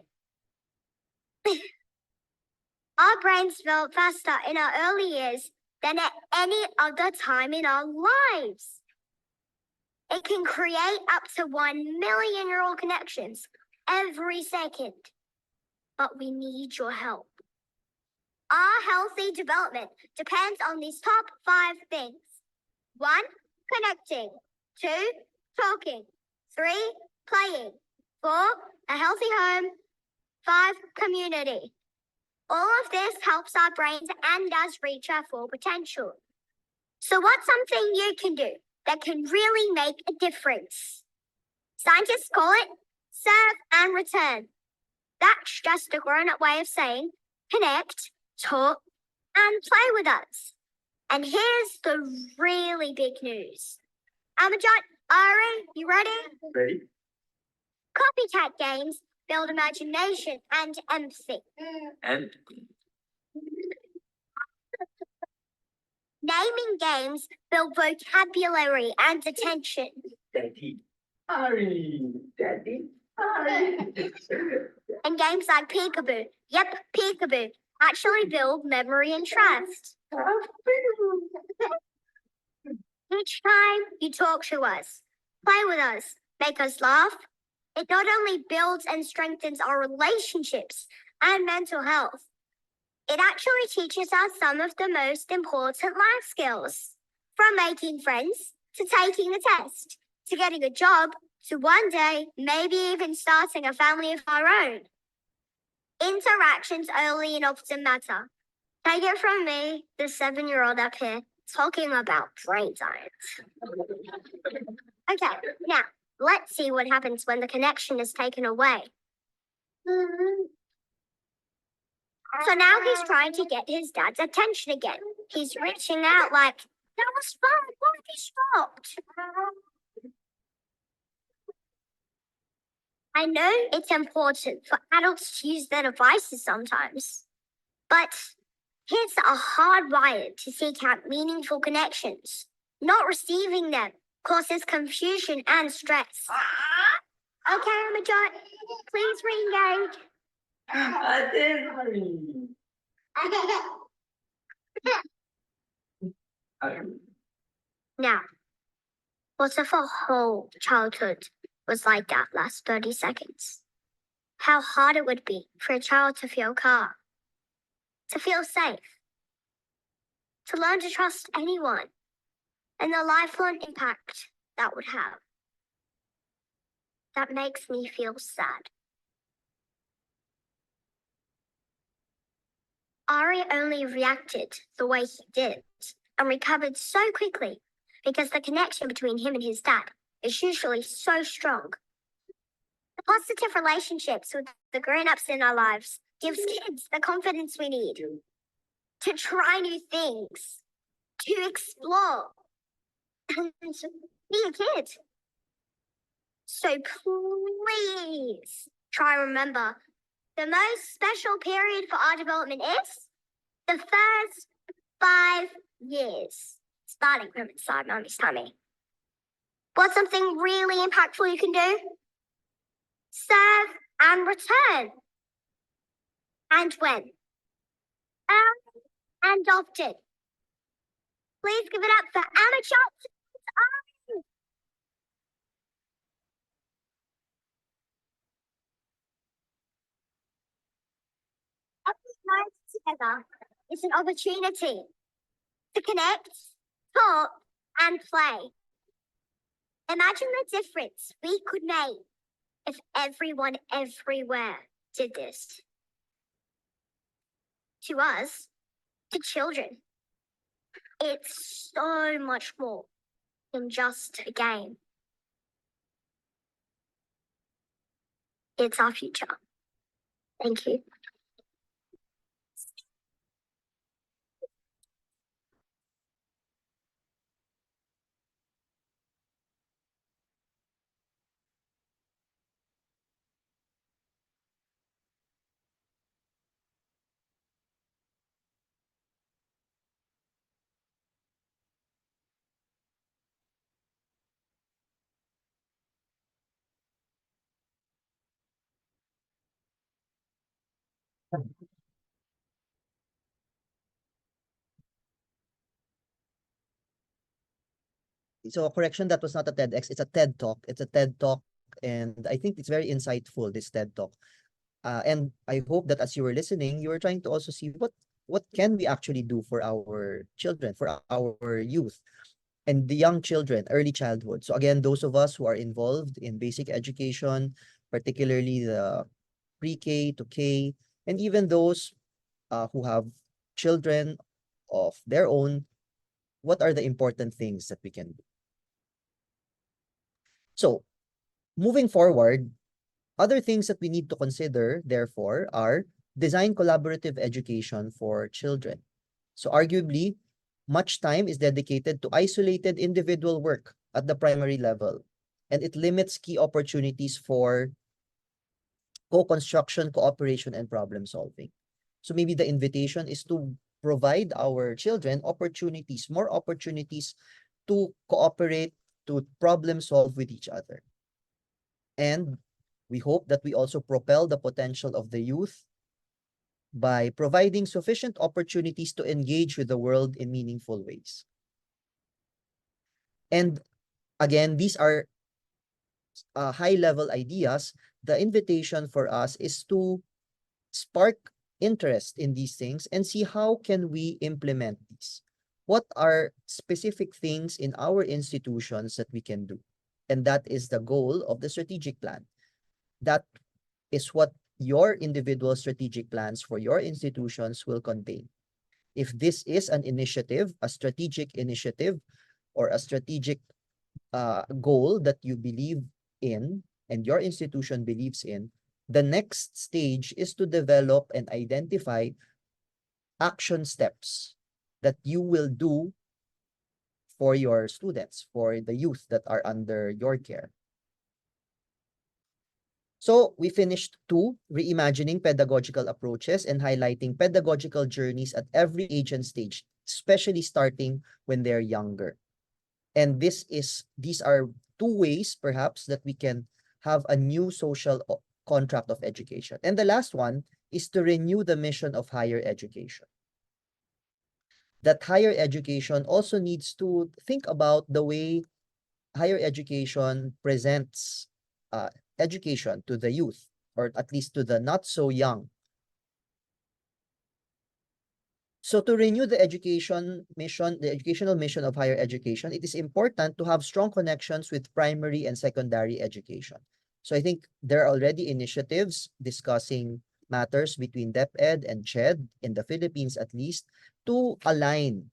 Our brains develop faster in our early years than at any other time in our lives. It can create up to 1 million neural connections every second. But we need your help. Our healthy development depends on these top 5 things. 1, connecting. 2, talking. 3, playing. 4, a healthy home. 5, community. All of this helps our brains and us reach our full potential. So what's something you can do that can really make a difference? Scientists call it serve and return. That's just a grown-up way of saying connect, talk, and play with us. And here's the really big news. Amajot, Ari, you ready? Ready? Copycat games build imagination and empathy. And Naming games build vocabulary and attention. Daddy. Ari. Daddy. Ari. And games like peekaboo, yep, peekaboo, actually build memory and trust. Each time you talk to us, play with us, make us laugh, it not only builds and strengthens our relationships and mental health, it actually teaches us some of the most important life skills, from making friends to taking the test, to getting a job, to one day maybe even starting a family of our own. Interactions early and often matter. Take it from me, the 7-year-old up here, talking about brain science. Okay, now let's see what happens when the connection is taken away. So now he's trying to get his dad's attention again. He's reaching out like, that was fun, what if he stopped? I know it's important for adults to use their devices sometimes, but kids are hardwired to seek out meaningful connections. Not receiving them causes confusion and stress. Okay, Amajot, please re-engage. Now, what if a whole childhood was like that last 30 seconds? How hard it would be for a child to feel calm, to feel safe, to learn to trust anyone, and the lifelong impact that would have. That makes me feel sad. Ari only reacted the way he did and recovered so quickly because the connection between him and his dad is usually so strong. The positive relationships with the grown-ups in our lives gives kids the confidence we need to try new things, to explore, and to be a kid. So please try and remember, the most special period for our development is the first 5 years, starting from inside Mommy's tummy. What's something really impactful you can do? Serve and return. And when? Early and often. Please give it up for Amajot. Together is an opportunity to connect, talk, and play. Imagine the difference we could make if everyone everywhere did this. To us, to children, it's so much more than just a game. It's our future. Thank you. So correction, that was not a TEDx, it's a TED Talk. It's a TED Talk, and I think it's very insightful, this TED Talk. And I hope that as you were listening, you were trying to also see what can we actually do for our children, for our youth, and the young children, early childhood. So again, those of us who are involved in basic education, particularly the pre-K to K, and even those who have children of their own, what are the important things that we can do? So moving forward, Other things that we need to consider, therefore, are design collaborative education for children. So arguably, much time is dedicated to isolated individual work at the primary level, and it limits key opportunities for co-construction, cooperation, and problem solving. So maybe the invitation is to provide our children opportunities, more opportunities to cooperate, to problem solve with each other. And we hope that we also propel the potential of the youth by providing sufficient opportunities to engage with the world in meaningful ways. And again, these are high-level ideas. The invitation for us is to spark interest in these things and see how can we implement these. What are specific things in our institutions that we can do? And that is the goal of the strategic plan. That is what your individual strategic plans for your institutions will contain. If this is an initiative, a strategic initiative, or a strategic goal that you believe in and your institution believes in, the next stage is to develop and identify action steps that you will do for your students, for the youth that are under your care. So we finished 2, reimagining pedagogical approaches and highlighting pedagogical journeys at every age and stage, especially starting when they're younger. And these are 2 ways perhaps that we can have a new social contract of education. And the last one is to renew the mission of higher education. That higher education also needs to think about the way higher education presents education to the youth, or at least to the not so young. So to renew the education mission, the educational mission of higher education, it is important to have strong connections with primary and secondary education. So I think there are already initiatives discussing matters between DepEd and CHED in the Philippines, at least, to align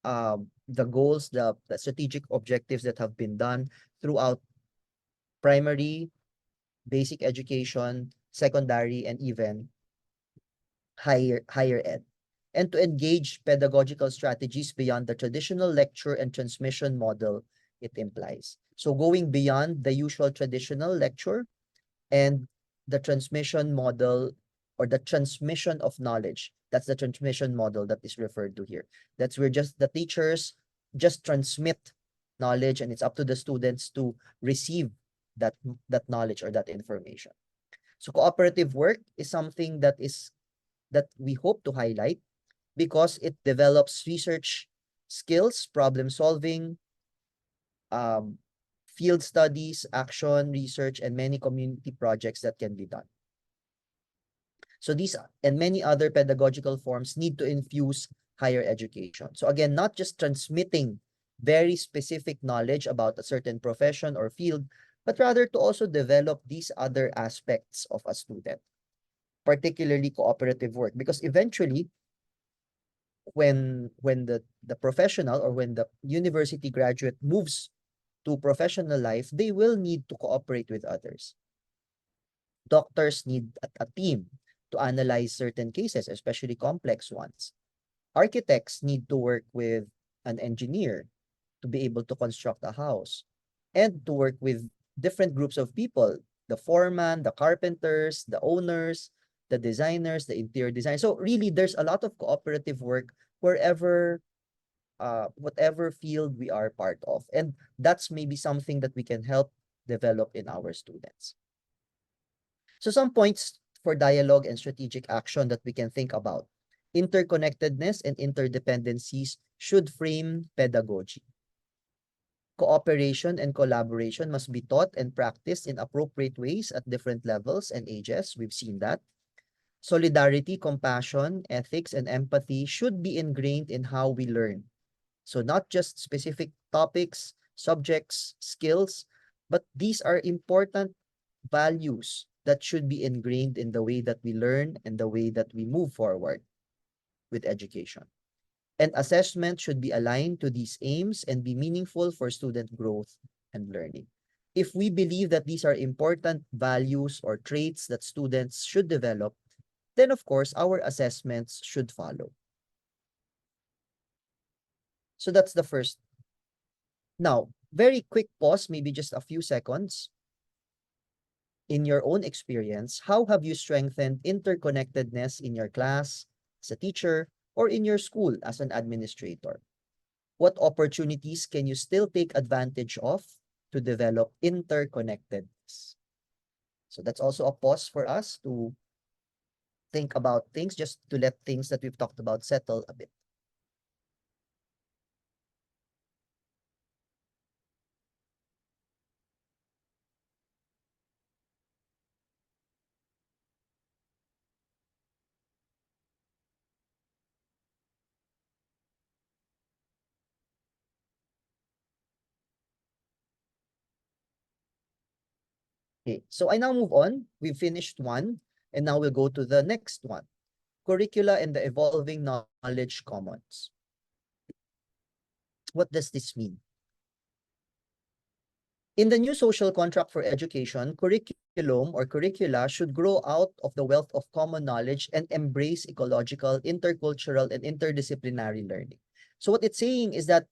the goals, the strategic objectives that have been done throughout primary, basic education, secondary, and even higher ed, and to engage pedagogical strategies beyond the traditional lecture and transmission model it implies. So going beyond the usual traditional lecture and the transmission model, or the transmission of knowledge. That's the transmission model that is referred to here. That's where just the teachers just transmit knowledge, and it's up to the students to receive that knowledge or that information. So cooperative work is something that we hope to highlight because it develops research skills, problem solving, field studies, action, research, and many community projects that can be done. So these and many other pedagogical forms need to infuse higher education. So again, not just transmitting very specific knowledge about a certain profession or field, but rather to also develop these other aspects of a student, particularly cooperative work, because eventually when the professional or when the university graduate moves to professional life, they will need to cooperate with others. Doctors need a team to analyze certain cases, especially complex ones. Architects need to work with an engineer to be able to construct a house, and to work with different groups of people, the foreman, the carpenters, the owners, the designers, the interior design. So really, there's a lot of cooperative work wherever, whatever field we are part of. And that's maybe something that we can help develop in our students. So some points for dialogue and strategic action that we can think about. Interconnectedness and interdependencies should frame pedagogy. Cooperation and collaboration must be taught and practiced in appropriate ways at different levels and ages. We've seen that. Solidarity, compassion, ethics, and empathy should be ingrained in how we learn. So not just specific topics, subjects, skills, but these are important values that should be ingrained in the way that we learn and the way that we move forward with education. And assessment should be aligned to these aims and be meaningful for student growth and learning. if we believe that these are important values or traits that students should develop, then of course our assessments should follow. So that's the first. Now, very quick pause, maybe just a few seconds. In your own experience, how have you strengthened interconnectedness in your class, as a teacher, or in your school as an administrator? What opportunities can you still take advantage of to develop interconnectedness? So that's also a pause for us to think about things, just to let things that we've talked about settle a bit. Okay, so I now move on. We've finished one, and now we'll go to the next one. Curricula and the evolving knowledge commons. What does this mean? In the new social contract for education, curriculum or curricula should grow out of the wealth of common knowledge and embrace ecological, intercultural, and interdisciplinary learning. So what it's saying is that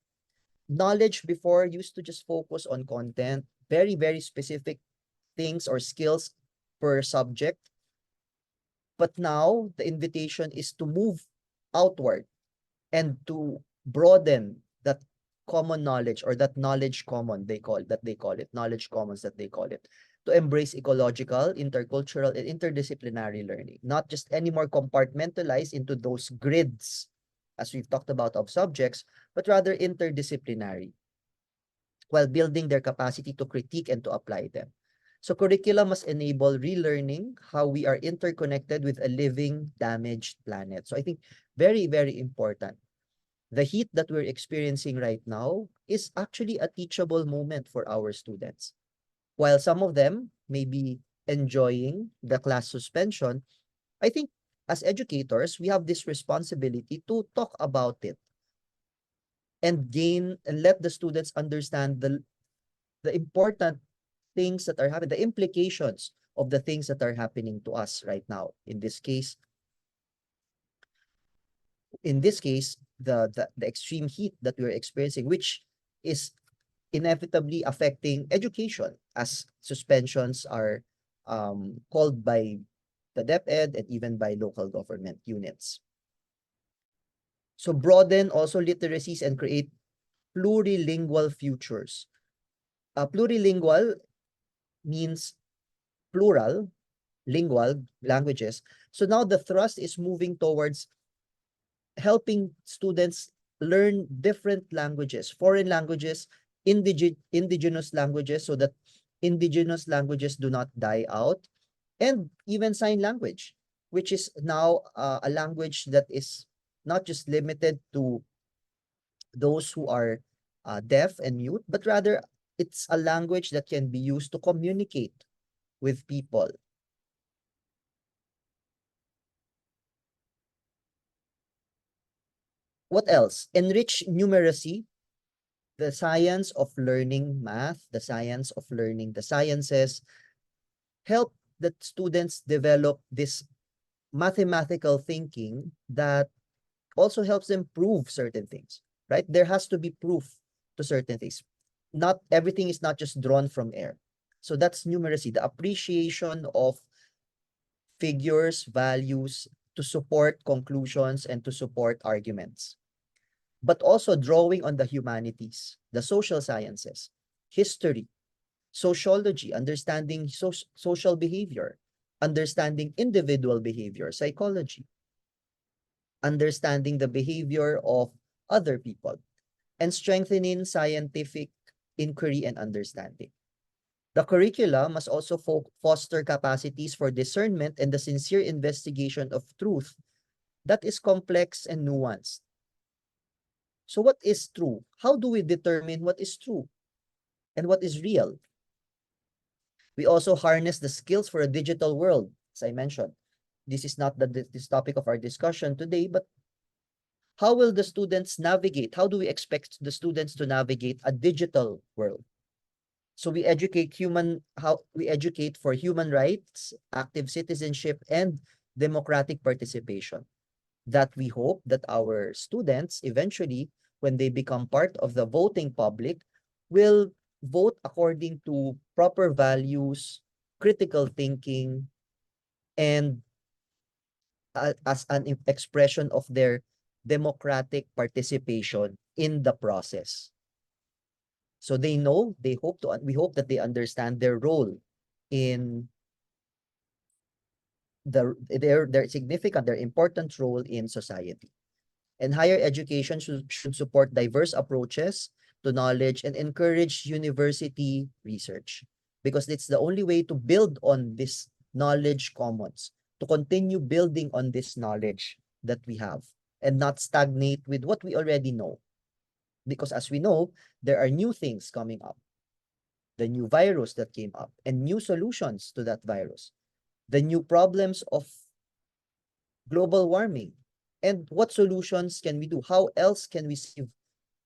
knowledge before used to just focus on content, very, very specific things or skills per subject. But now the invitation is to move outward and to broaden that common knowledge, or that knowledge common they call it, knowledge commons that they call it, to embrace ecological, intercultural, and interdisciplinary learning, not just anymore compartmentalized into those grids, as we've talked about, of subjects, but rather interdisciplinary, while building their capacity to critique and to apply them. So curricula must enable relearning how we are interconnected with a living, damaged planet. So I think very, very important. The heat that we're experiencing right now is actually a teachable moment for our students. While some of them may be enjoying the class suspension, I think as educators, we have this responsibility to talk about it and gain and let the students understand the important things that are happening, the implications of the things that are happening to us right now. In this case, the extreme heat that we're experiencing, which is inevitably affecting education, as suspensions are called by the DepEd and even by local government units. So broaden also literacies and create plurilingual futures. Plurilingual means plural, lingual, languages. So now the thrust is moving towards helping students learn different languages, foreign languages, indigenous languages, so that indigenous languages do not die out, and even sign language, which is now a language that is not just limited to those who are deaf and mute, but rather it's a language that can be used to communicate with people. What else? Enrich numeracy, the science of learning math, the science of learning the sciences. Help the students develop this mathematical thinking that also helps them prove certain things, right? There has to be proof to certain things. Not everything is not just drawn from air. So that's numeracy, the appreciation of figures, values to support conclusions and to support arguments. But also drawing on the humanities, the social sciences, history, sociology, understanding social behavior, understanding individual behavior, psychology, understanding the behavior of other people, and strengthening scientific inquiry and understanding. The curricula must also foster capacities for discernment and the sincere investigation of truth that is complex and nuanced. So what is true? How do we determine what is true and what is real? We also harness the skills for a digital world, as I mentioned. This is not this topic of our discussion today, but how will the students navigate? How do we expect the students to navigate a digital world? So we educate for human rights, active citizenship, and democratic participation. That we hope that our students eventually, when they become part of the voting public, will vote according to proper values, critical thinking, and as an expression of their democratic participation in the process. So they know, we hope that they understand their role in their significant, their important role in society. And higher education should support diverse approaches to knowledge and encourage university research, because it's the only way to build on this knowledge commons, to continue building on this knowledge that we have and not stagnate with what we already know. Because as we know, there are new things coming up, the new virus that came up and new solutions to that virus, the new problems of global warming, and what solutions can we do? How else can we save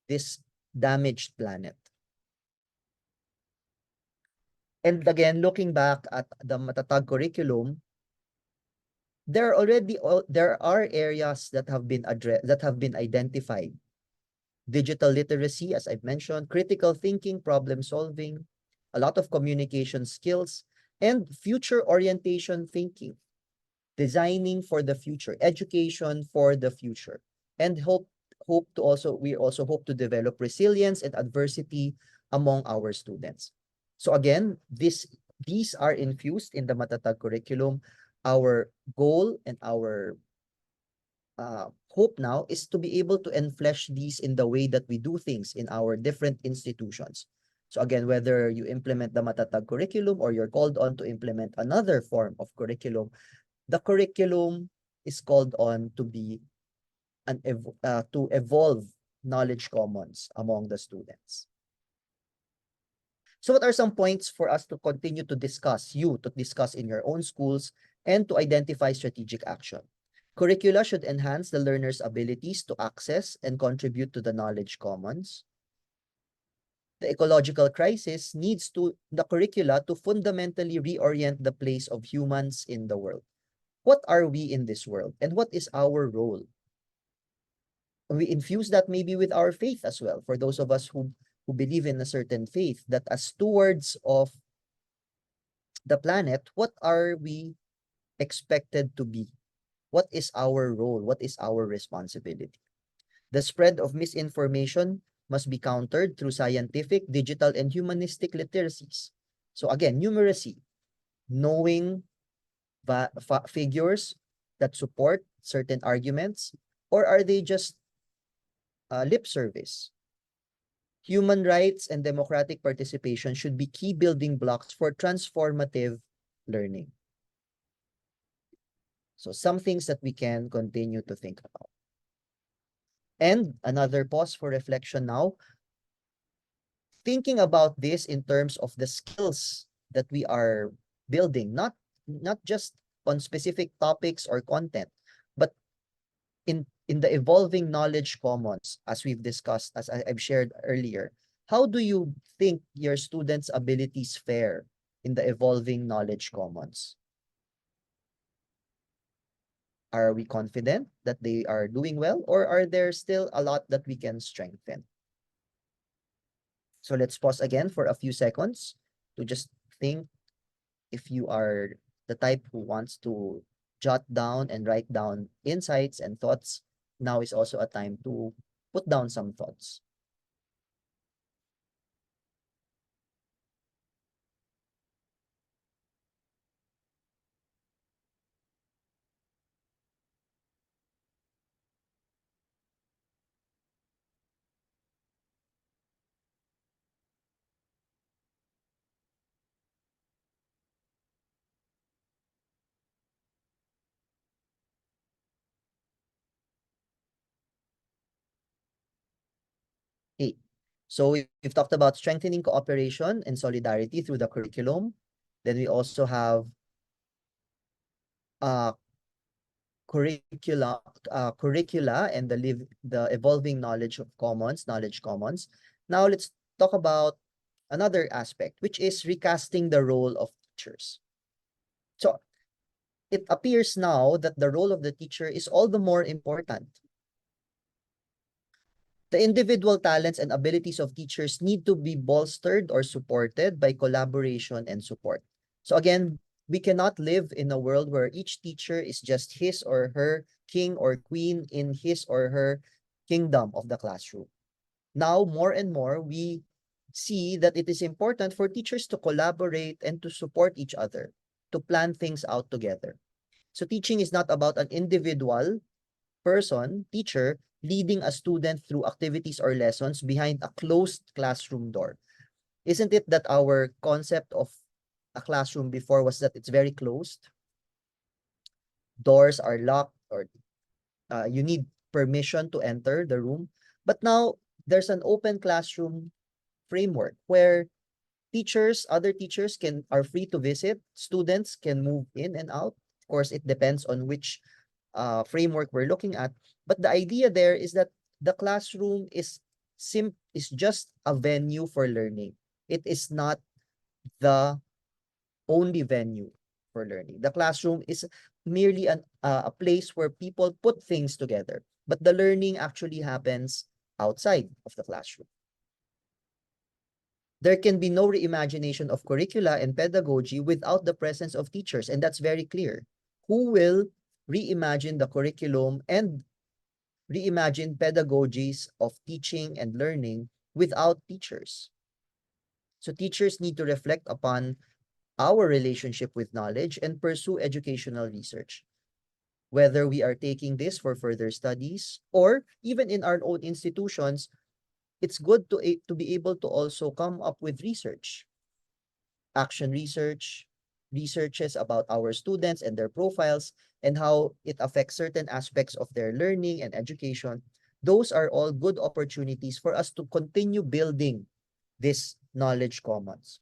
this damaged planet? And again, looking back at the Matatag curriculum, there are areas that have been identified. Digital literacy, as I've mentioned, critical thinking, problem solving, a lot of communication skills, and future orientation thinking, designing for the future, education for the future, and we also hope to develop resilience and adversity among our students. So again, these are infused in the Matatag curriculum. Our goal and our hope now is to be able to enflesh these in the way that we do things in our different institutions. So again, whether you implement the Matatag curriculum or you're called on to implement another form of curriculum, the curriculum is called on to be to evolve knowledge commons among the students. So what are some points for us to continue to discuss in your own schools and to identify strategic action? Curricula should enhance the learner's abilities to access and contribute to the knowledge commons. The ecological crisis needs the curricula to fundamentally reorient the place of humans in the world. What are we in this world, and what is our role? We infuse that maybe with our faith as well. For those of us who believe in a certain faith, that as stewards of the planet, what are we expected to be? What is our role? What is our responsibility? The spread of misinformation must be countered through scientific, digital, and humanistic literacies. So again, numeracy, knowing figures that support certain arguments, or are they just lip service? Human rights and democratic participation should be key building blocks for transformative learning. So some things that we can continue to think about. And another pause for reflection now, thinking about this in terms of the skills that we are building, not just on specific topics or content, but in the evolving knowledge commons, as we've discussed, as I've shared earlier. How do you think your students' abilities fare in the evolving knowledge commons? Are we confident that they are doing well, or are there still a lot that we can strengthen? So let's pause again for a few seconds to just think if you are the type who wants to jot down and write down insights and thoughts. Now is also a time to put down some thoughts. Okay. So we've talked about strengthening cooperation and solidarity through the curriculum. Then we also have curricula and the evolving knowledge commons. Now let's talk about another aspect, which is recasting the role of teachers. So it appears now that the role of the teacher is all the more important. The individual talents and abilities of teachers need to be bolstered or supported by collaboration and support. So again, we cannot live in a world where each teacher is just his or her king or queen in his or her kingdom of the classroom. Now, more and more, we see that it is important for teachers to collaborate and to support each other, to plan things out together. So teaching is not about an individual person, teacher, leading a student through activities or lessons behind a closed classroom door. Isn't it that our concept of a classroom before was that it's very closed? Doors are locked, or you need permission to enter the room. But now there's an open classroom framework where other teachers are free to visit. Students can move in and out. Of course, it depends on which framework we're looking at. But the idea there is that the classroom is just a venue for learning. It is not the only venue for learning. The classroom is merely a place where people put things together, but the learning actually happens outside of the classroom. There can be no reimagination of curricula and pedagogy without the presence of teachers, and that's very clear. Who will reimagine the curriculum and reimagine pedagogies of teaching and learning without teachers? So teachers need to reflect upon our relationship with knowledge and pursue educational research. Whether we are taking this for further studies or even in our own institutions, it's good to be able to also come up with research, action research, researches about our students and their profiles and how it affects certain aspects of their learning and education. Those are all good opportunities for us to continue building this knowledge commons.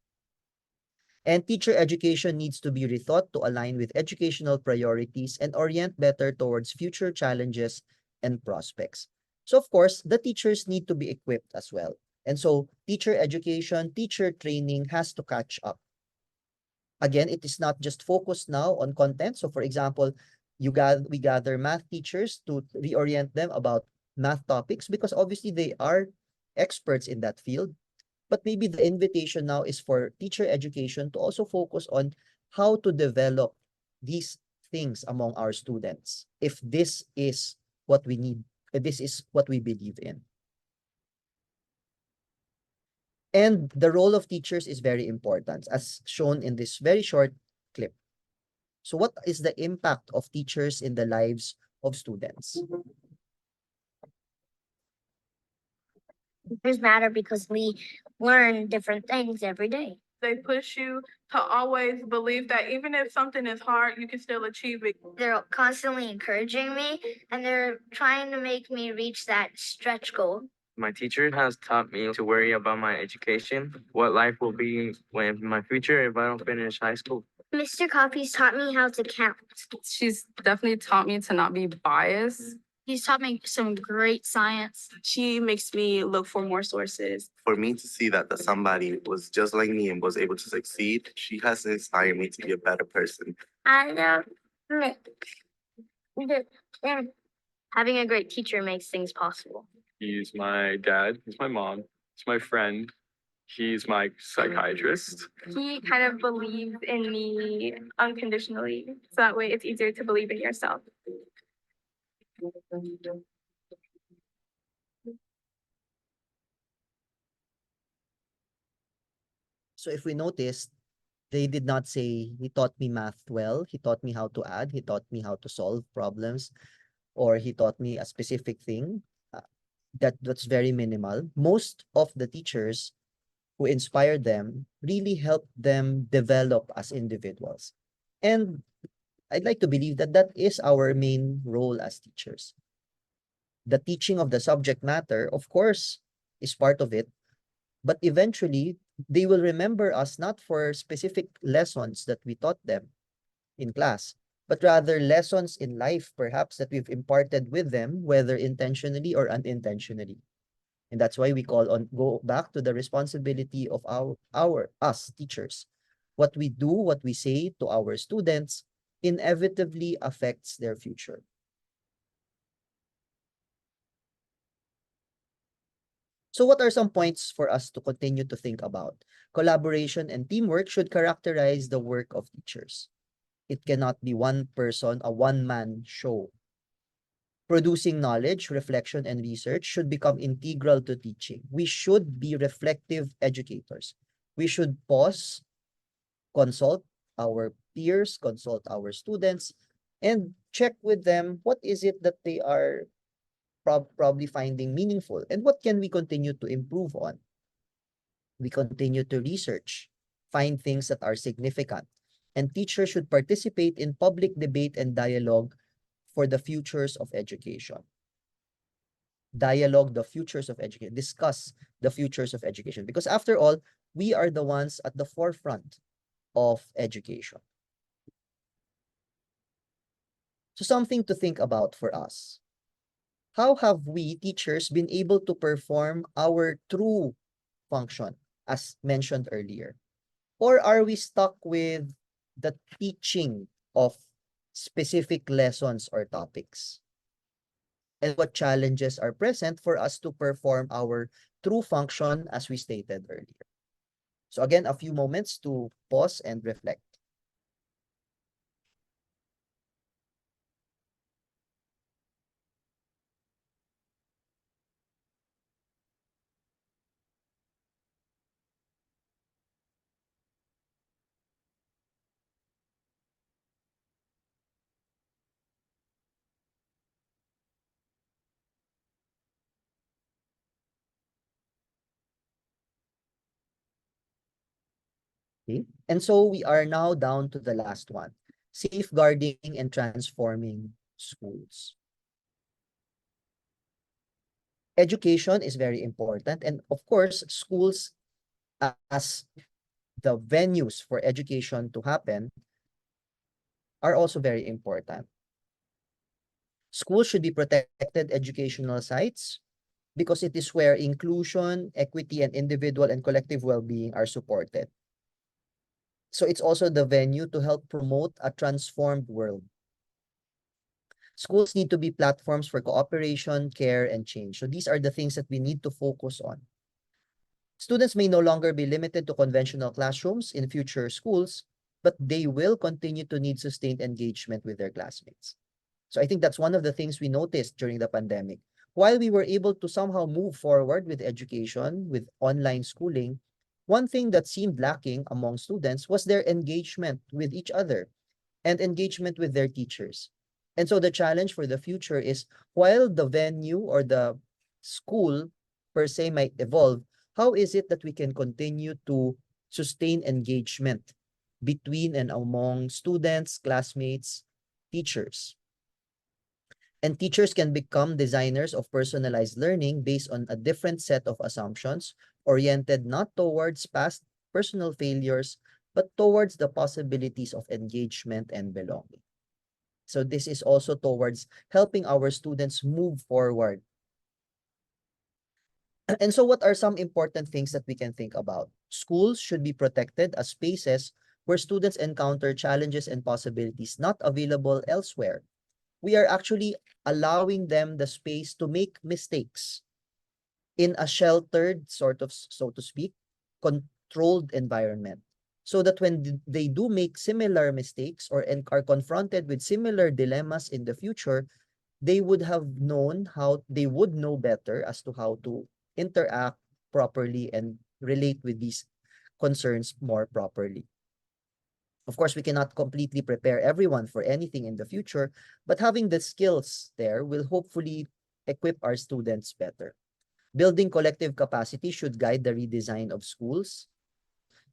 And teacher education needs to be rethought to align with educational priorities and orient better towards future challenges and prospects. So of course, the teachers need to be equipped as well. And so teacher education, teacher training has to catch up. Again, it is not just focused now on content. So for example, we gather math teachers to reorient them about math topics because obviously they are experts in that field. But maybe the invitation now is for teacher education to also focus on how to develop these things among our students. If this is what we need, if this is what we believe in. And the role of teachers is very important, as shown in this very short clip. So what is the impact of teachers in the lives of students? Teachers matter because we learn different things every day. They push you to always believe that even if something is hard, you can still achieve it. They're constantly encouraging me and they're trying to make me reach that stretch goal. My teacher has taught me to worry about my education, what life will be when my future if I don't finish high school. Mr. Coffee's taught me how to count. She's definitely taught me to not be biased. He's taught me some great science. She makes me look for more sources. For me to see that somebody was just like me and was able to succeed, she has inspired me to be a better person. Having a great teacher makes things possible. He's my dad, he's my mom, he's my friend, he's my psychiatrist. He kind of believes in me unconditionally, so that way it's easier to believe in yourself. So if we notice, they did not say, he taught me math well, he taught me how to add, he taught me how to solve problems, or he taught me a specific thing. That's very minimal. Most of the teachers who inspired them really helped them develop as individuals. And I'd like to believe that that is our main role as teachers. The teaching of the subject matter, of course, is part of it, but eventually they will remember us not for specific lessons that we taught them in class, but rather lessons in life, perhaps, that we've imparted with them, whether intentionally or unintentionally. And that's why we go back to the responsibility of us teachers. What we do, what we say to our students inevitably affects their future. So what are some points for us to continue to think about? Collaboration and teamwork should characterize the work of teachers. It cannot be one person, a one-man show. Producing knowledge, reflection, and research should become integral to teaching. We should be reflective educators. We should pause, consult our peers, consult our students, and check with them what is it that they are probably finding meaningful and what can we continue to improve on. We continue to research, find things that are significant, and teachers should participate in public debate and dialogue for the futures of education. Dialogue the futures of education, discuss the futures of education, because after all, we are the ones at the forefront of education. So something to think about for us. How have we, teachers, been able to perform our true function, as mentioned earlier? Or are we stuck with the teaching of specific lessons or topics? And what challenges are present for us to perform our true function as we stated earlier? So again, a few moments to pause and reflect. Okay. And so we are now down to the last one, safeguarding and transforming schools. Education is very important. And of course, schools as the venues for education to happen are also very important. Schools should be protected educational sites because it is where inclusion, equity, and individual and collective well-being are supported. So it's also the venue to help promote a transformed world. Schools need to be platforms for cooperation, care, and change. So these are the things that we need to focus on. Students may no longer be limited to conventional classrooms in future schools, but they will continue to need sustained engagement with their classmates. So I think that's one of the things we noticed during the pandemic. While we were able to somehow move forward with education, with online schooling, one thing that seemed lacking among students was their engagement with each other and engagement with their teachers. And so the challenge for the future is, while the venue or the school per se might evolve, how is it that we can continue to sustain engagement between and among students, classmates, teachers? And teachers can become designers of personalized learning based on a different set of assumptions, oriented not towards past personal failures, but towards the possibilities of engagement and belonging. So this is also towards helping our students move forward. And so what are some important things that we can think about? Schools should be protected as spaces where students encounter challenges and possibilities not available elsewhere. We are actually allowing them the space to make mistakes in a sheltered, sort of, so to speak, controlled environment. So that when they do make similar mistakes or are confronted with similar dilemmas in the future, they would have known how, they would know better as to how to interact properly and relate with these concerns more properly. Of course, we cannot completely prepare everyone for anything in the future, but having the skills there will hopefully equip our students better. Building collective capacity should guide the redesign of schools.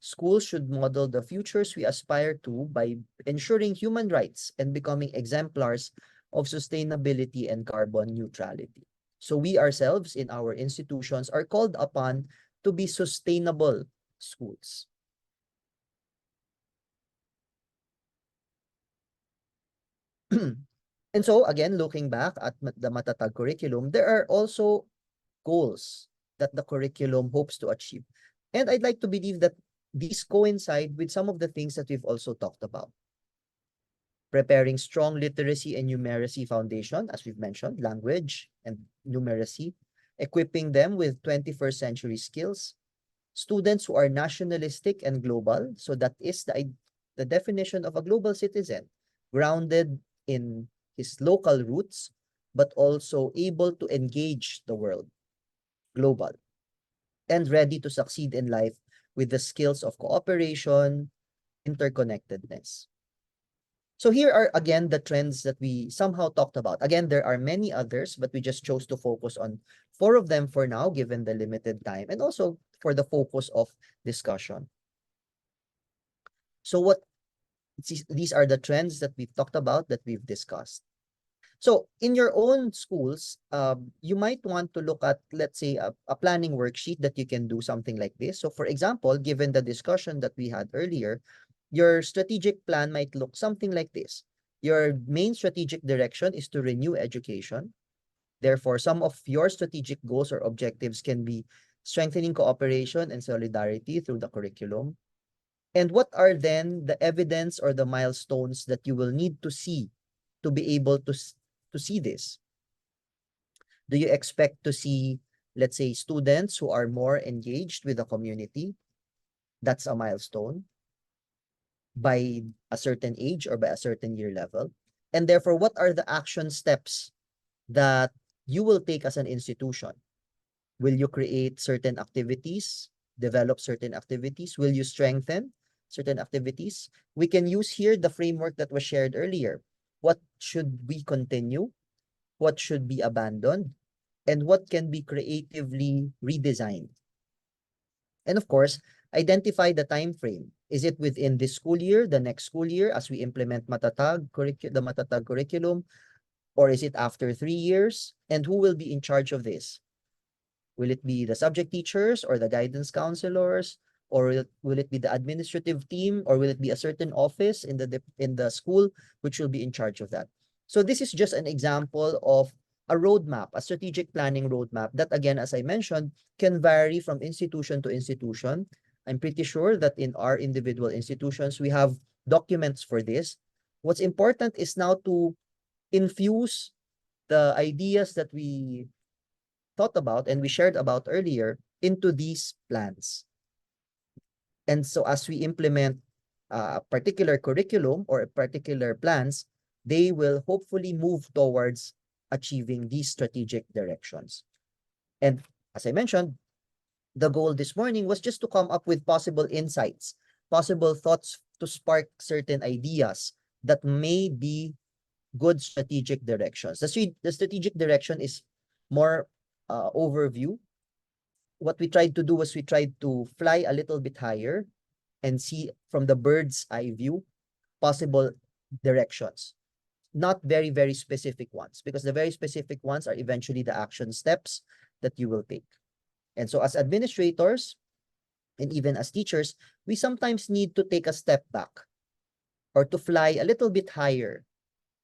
Schools should model the futures we aspire to by ensuring human rights and becoming exemplars of sustainability and carbon neutrality. So we ourselves in our institutions are called upon to be sustainable schools. And so again, looking back at the Matatag curriculum, there are also goals that the curriculum hopes to achieve. And I'd like to believe that these coincide with some of the things that we've also talked about. Preparing strong literacy and numeracy foundation, as we've mentioned, language and numeracy, equipping them with 21st century skills, students who are nationalistic and global, so that is the definition of a global citizen, grounded in his local roots, but also able to engage the world, global, and ready to succeed in life with the skills of cooperation, interconnectedness. So here are again the trends that we somehow talked about. Again, there are many others, but we just chose to focus on 4 of them for now, given the limited time, and also for the focus of discussion. So these are the trends that we've talked about, that we've discussed. So in your own schools, you might want to look at, let's say, a planning worksheet that you can do something like this. So for example, given the discussion that we had earlier, your strategic plan might look something like this. Your main strategic direction is to renew education. Therefore, some of your strategic goals or objectives can be strengthening cooperation and solidarity through the curriculum. And what are then the evidence or the milestones that you will need to see to be able to see this? Do you expect to see, let's say, students who are more engaged with the community? That's a milestone by a certain age or by a certain year level. And therefore, what are the action steps that you will take as an institution? Will you create certain activities, develop certain activities? Will you strengthen certain activities? We can use here the framework that was shared earlier. What should we continue? What should be abandoned? And what can be creatively redesigned? And of course, identify the time frame. Is it within this school year, the next school year, as we implement the Matatag curriculum? Or is it after 3 years? And who will be in charge of this? Will it be the subject teachers or the guidance counselors? Or will it be the administrative team? Or will it be a certain office in the school which will be in charge of that? So this is just an example of a roadmap, a strategic planning roadmap that, again, as I mentioned, can vary from institution to institution. I'm pretty sure that in our individual institutions, we have documents for this. What's important is now to infuse the ideas that we thought about and we shared about earlier into these plans. And so as we implement a particular curriculum or a particular plans, they will hopefully move towards achieving these strategic directions. And as I mentioned, the goal this morning was just to come up with possible insights, possible thoughts to spark certain ideas that may be good strategic directions. The strategic direction is more overview. What we tried to do was we tried to fly a little bit higher and see from the bird's eye view possible directions. Not very, very specific ones, because the very specific ones are eventually the action steps that you will take. And so as administrators and even as teachers, we sometimes need to take a step back or to fly a little bit higher,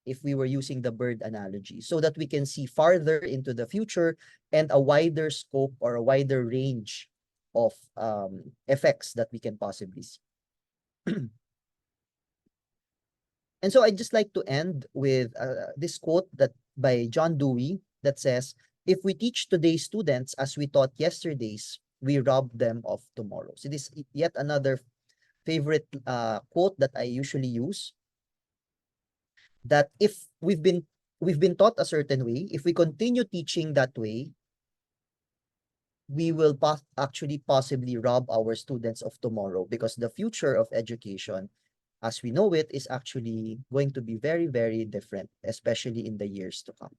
if we were using the bird analogy, so that we can see farther into the future and a wider scope or a wider range of effects that we can possibly see. And so I'd just like to end with this quote that by John Dewey that says, "If we teach today's students as we taught yesterday's, we rob them of tomorrow." So this is yet another favorite quote that I usually use, that if we've been taught a certain way, if we continue teaching that way, we will actually possibly rob our students of tomorrow, because the future of education as we know it is actually going to be very, very different, especially in the years to come.